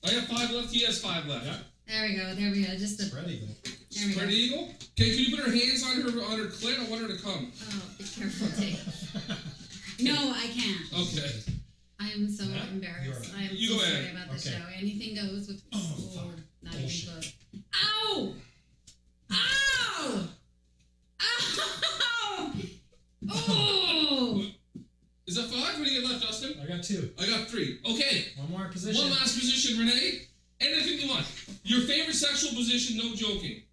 I have 5 left, he has 5 left. Yeah. There we go. Just a... Spread eagle. Spread eagle? Okay, can you put her hands on her clit? I want her to come. Oh, be careful, Dave. No, I can't. Okay. I am so embarrassed. I am so sorry about the show. Anything goes with... Oh, not even close. Ow! Ow! Ow! Oh! Is that 5? What do you get left, Dustin? I got 2. I got 3. Okay. One more position. One last position, Renee. Anything you want. Your favorite sexual position, no joking.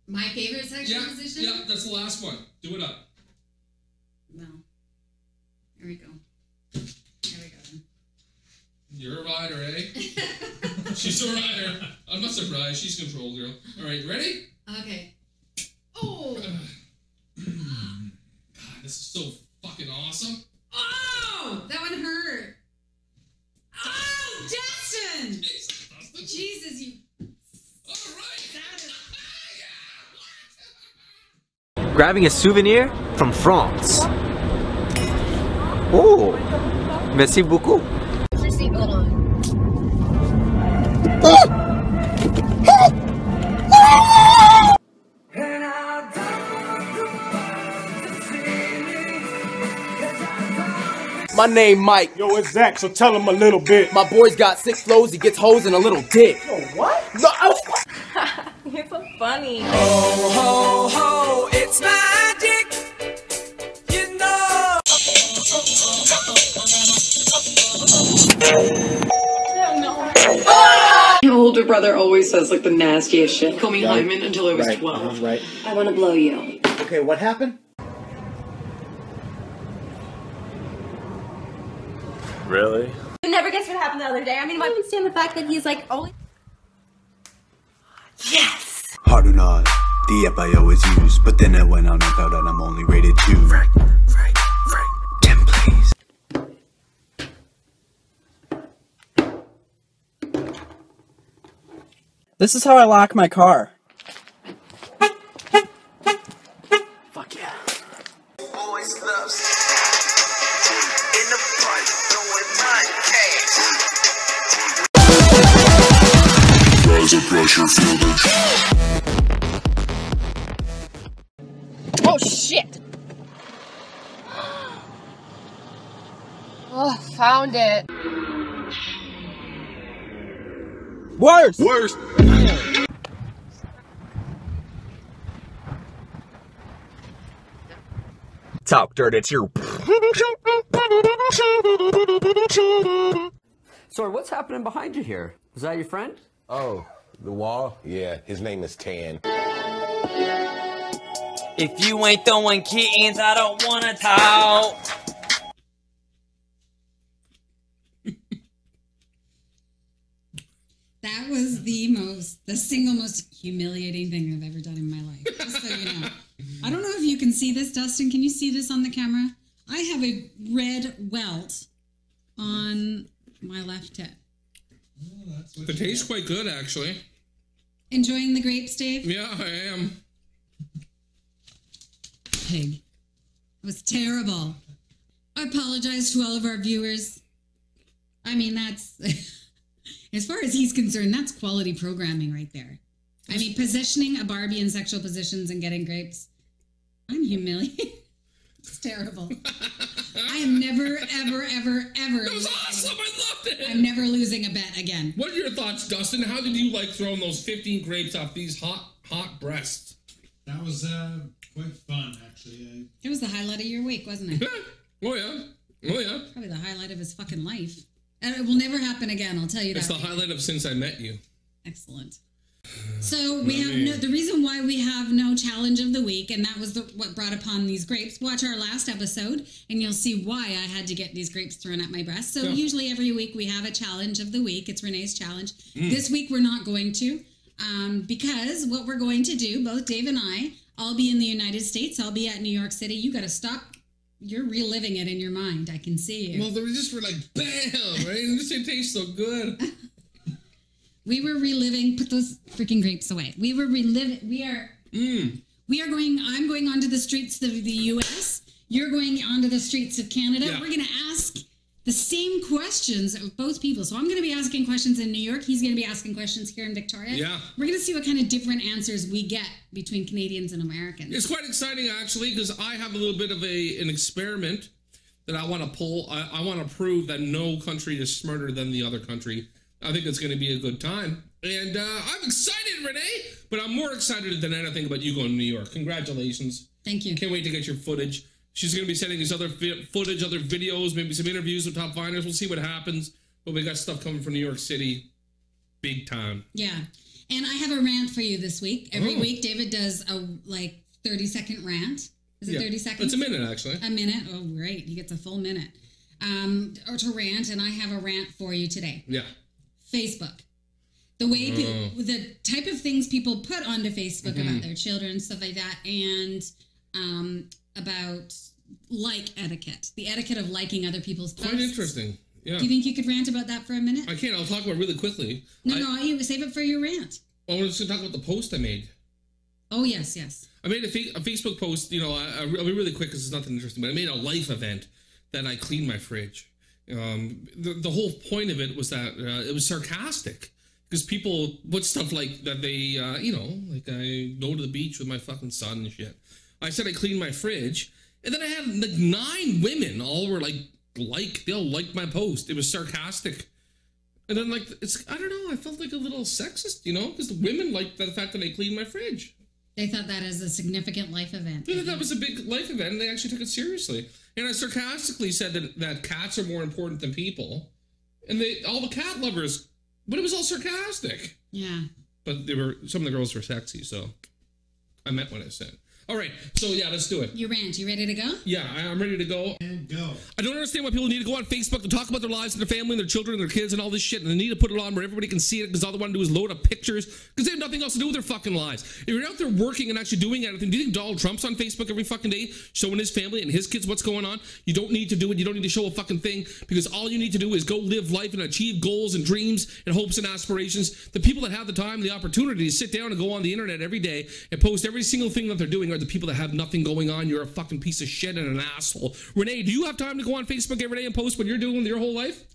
My favorite sexual position? Yeah, that's the last one. Do it up. No. Here we go. Here we go. You're a rider, eh? She's a rider. I'm not surprised. She's control girl. All right, ready? Okay. Oh! God, this is so fucking awesome. Oh! That one hurt. Oh, Dustin! Jesus, you... Grabbing a souvenir from France. Oh, merci beaucoup. Put your seatbelt on. My name Mike. Yo, it's Zach, so tell him a little bit. My boy's got 6 flows, he gets hoes and a little dick. Yo, what? No, You're so funny. Ho, ho, ho, it's magic. You know. My older brother always says like the nastiest shit. He called me Hyman until I was 12. Right. I want to blow you. Okay, what happened? Really? Never guess what happened the other day. I mean, I don't understand the fact that he's like, oh. Yes! Hard or not, the app I always use, but then I went out and found out I'm only rated 2. Right. 10, please. This is how I lock my car. Fuck yeah. Boys loves in the front, throwing my cash. Rise and pressure, feel the Oh shit! Oh, found it. Worse! Worse! Talk dirt, it's your... Sorry, what's happening behind you here? Is that your friend? Oh, the wall? Yeah, his name is Tan. If you ain't throwing kittens, I don't wanna talk. That was the single most humiliating thing I've ever done in my life. Just so you know. I don't know if you can see this, Dustin. Can you see this on the camera? I have a red welt on my left hip. It tastes quite good, actually. Enjoying the grapes, Dave? Yeah, I am. Pig. It was terrible. I apologize to all of our viewers. I mean, that's... As far as he's concerned, that's quality programming right there. I mean, positioning a Barbie in sexual positions and getting grapes. I'm humiliated. It's terrible. I am never, ever, ever, ever... That was awesome! I loved it! I'm never losing a bet again. What are your thoughts, Dustin? How did you like throwing those 15 grapes off these hot breasts? That was quite fun, actually. It was the highlight of your week, wasn't it? Oh, yeah. Oh, yeah. Probably the highlight of his fucking life. And it will never happen again, I'll tell you that. It's the highlight of since I met you. Excellent. So we have the reason why we have no challenge of the week, and that was what brought upon these grapes. Watch our last episode, and you'll see why I had to get these grapes thrown at my breast. So usually every week we have a challenge of the week. It's Renee's challenge. This week we're not going to, because what we're going to do, both Dave and I'll be in the United States. I'll be at New York City. You got to stop. You're reliving it in your mind. I can see you. Well, they just were like, bam, right? And it tastes so good. We were reliving. Put those freaking grapes away. We were reliving. We are going. I'm going onto the streets of the U.S. You're going onto the streets of Canada. Yeah. We're going to ask the same questions of both people. So I'm going to be asking questions in New York. He's going to be asking questions here in Victoria. Yeah. We're going to see what kind of different answers we get between Canadians and Americans. It's quite exciting, actually, because I have a little bit of an experiment that I want to pull. I want to prove that no country is smarter than the other country. I think it's going to be a good time. And I'm excited, Renee, but I'm more excited than anything about you going to New York. Congratulations. Thank you. Can't wait to get your footage. She's going to be sending us other footage, other videos, maybe some interviews with top finers. We'll see what happens. But we got stuff coming from New York City big time. Yeah. And I have a rant for you this week. Every week, David does a 30-second rant. Is it 30 seconds? It's a minute, actually. A minute? Oh, great. He gets a full minute. Or to rant, and I have a rant for you today. Yeah. Facebook. The way the type of things people put onto Facebook about their children, stuff like that, and about etiquette. The etiquette of liking other people's posts. Quite interesting. Yeah. Do you think you could rant about that for a minute? I can. I'll talk about it really quickly. No, you save it for your rant. I was just going to talk about the post I made. Oh, yes, yes. I made a Facebook post, I'll be really quick because it's nothing interesting, but I made a life event that I cleaned my fridge. The whole point of it was that it was sarcastic because people put stuff like that they, like I go to the beach with my fucking son and shit. I said I cleaned my fridge, and then I had like 9 women all were they'll like my post. It was sarcastic. And then I don't know, I felt like a little sexist, because the women liked the fact that I cleaned my fridge. They thought that as a significant life event. They thought that was a big life event, and they actually took it seriously. And I sarcastically said that cats are more important than people. And all the cat lovers, but it was all sarcastic. Yeah. But some of the girls were sexy, so I meant what I said. All right, so yeah, let's do it. You rant. You ready to go? Yeah, I'm ready to go. And go. I don't understand why people need to go on Facebook to talk about their lives and their family and their children and their kids and all this shit, and they need to put it on where everybody can see it because all they want to do is load up pictures because they have nothing else to do with their fucking lives. If you're out there working and actually doing anything, do you think Donald Trump's on Facebook every fucking day showing his family and his kids what's going on? You don't need to do it. You don't need to show a fucking thing because all you need to do is go live life and achieve goals and dreams and hopes and aspirations. The people that have the time and the opportunity to sit down and go on the internet every day and post every single thing that they're doing are the people that have nothing going on. You're a fucking piece of shit and an asshole. Renee, do you have time to go on Facebook every day and post what you're doing with your whole life?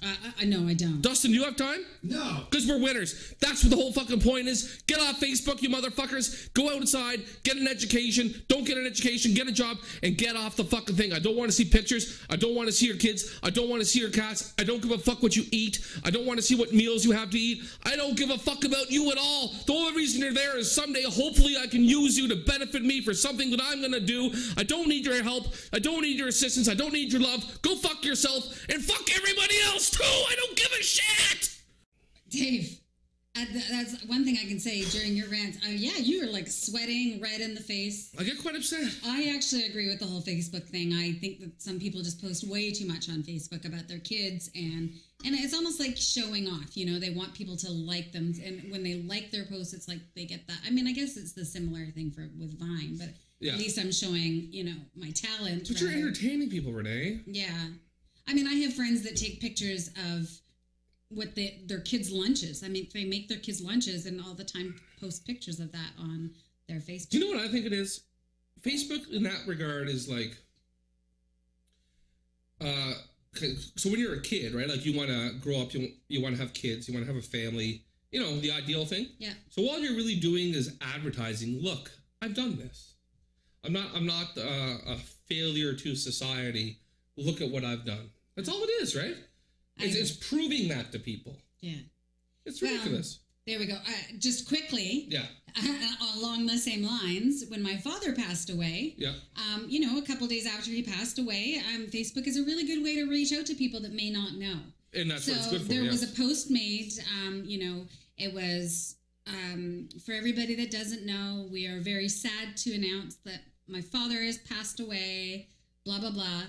No, I don't. Dustin, do you have time? No. Because we're winners. That's what the whole fucking point is. Get off Facebook, you motherfuckers. Go outside, get an education. Don't get an education, get a job, and get off the fucking thing. I don't want to see pictures. I don't want to see your kids. I don't want to see your cats. I don't give a fuck what you eat. I don't want to see what meals you have to eat. I don't give a fuck about you at all. The only reason you're there is someday, hopefully, I can use you to benefit me for something that I'm going to do. I don't need your help. I don't need your assistance. I don't need your love. Go fuck yourself and fuck everybody else too. I don't give a shit. Dave, That's one thing I can say during your rants. Yeah, you were like sweating, red in the face. I get quite upset. I actually agree with the whole Facebook thing. I think that some people just post way too much on Facebook about their kids, and it's almost like showing off. You know, they want people to like them, and when they like their posts, it's like they get that. I mean, I guess it's the similar thing with Vine, but at least I'm showing, you know, my talent. But you're entertaining people, Renee. Yeah, I mean, I have friends that take pictures of what their kids' lunches. I mean, they make their kids' lunches and all the time post pictures of that on their Facebook. Do you know what I think it is? Facebook in that regard is like, so when you're a kid, right? Like you want to grow up, you want to have kids, you want to have a family, you know, the ideal thing. Yeah. So all you're really doing is advertising. Look, I've done this. I'm not a failure to society. Look at what I've done. That's all it is, right? It's proving that to people. Yeah. It's ridiculous. There we go. Just quickly. Yeah. Along the same lines, when my father passed away, yeah. You know, a couple days after he passed away, Facebook is a really good way to reach out to people that may not know. And that's what it's good for. There was a post made, you know, it was, for everybody that doesn't know, we are very sad to announce that my father has passed away, blah, blah, blah.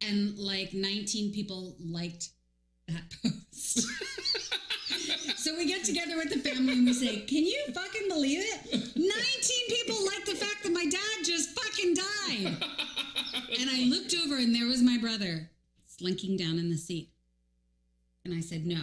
And like 19 people liked that post. So we get together with the family and we say, can you fucking believe it? 19 people like the fact that my dad just fucking died. And I looked over and there was my brother slinking down in the seat. And I said, no.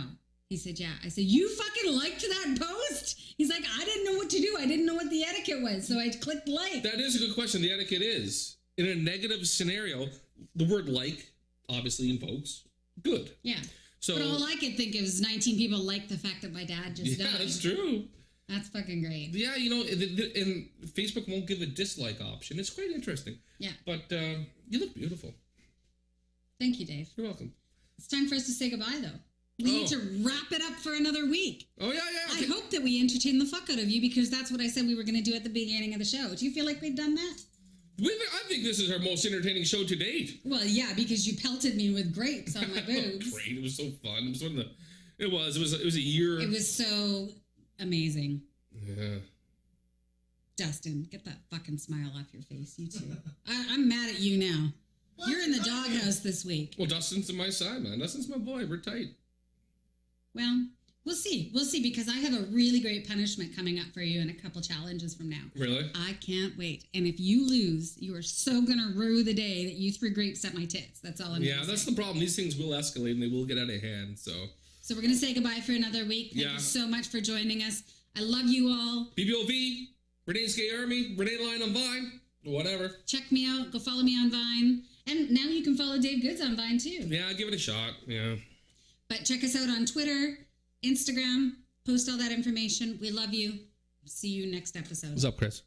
He said, yeah. I said, you fucking liked that post? He's like, I didn't know what to do. I didn't know what the etiquette was. So I clicked like. That is a good question. The etiquette is, in a negative scenario, the word like obviously invokes good. Yeah. So, but all I could think of is 19 people like the fact that my dad just died. Yeah, that's true. That's fucking great. Yeah, you know, and Facebook won't give a dislike option. It's quite interesting. Yeah. But you look beautiful. Thank you, Dave. You're welcome. It's time for us to say goodbye, though. We need to wrap it up for another week. Oh, yeah, yeah. Okay. I hope that we entertain the fuck out of you because that's what I said we were going to do at the beginning of the show. Do you feel like we've done that? I think this is our most entertaining show to date. Well, yeah, because you pelted me with grapes on my boobs. Great, it was so fun. It was one of the. It was a year. It was so amazing. Yeah. Dustin, get that fucking smile off your face, you too. I'm mad at you now. What? You're in the doghouse this week. Well, Dustin's on my side, man. Dustin's my boy. We're tight. Well, we'll see. We'll see because I have a really great punishment coming up for you in a couple challenges from now. Really? I can't wait. And if you lose, you are so going to rue the day that you threw grapes at my tits. That's all I'm Yeah, that's the problem. These things will escalate and they will get out of hand. So we're going to say goodbye for another week. Thank you so much for joining us. I love you all. BBOV, Renee's Gay Army, Renee Line on Vine, whatever. Check me out. Go follow me on Vine. And now you can follow Dave Goods on Vine too. Yeah, give it a shot. Yeah. But check us out on Twitter, Instagram. Post all that information. We love you. See you next episode. What's up, Chris?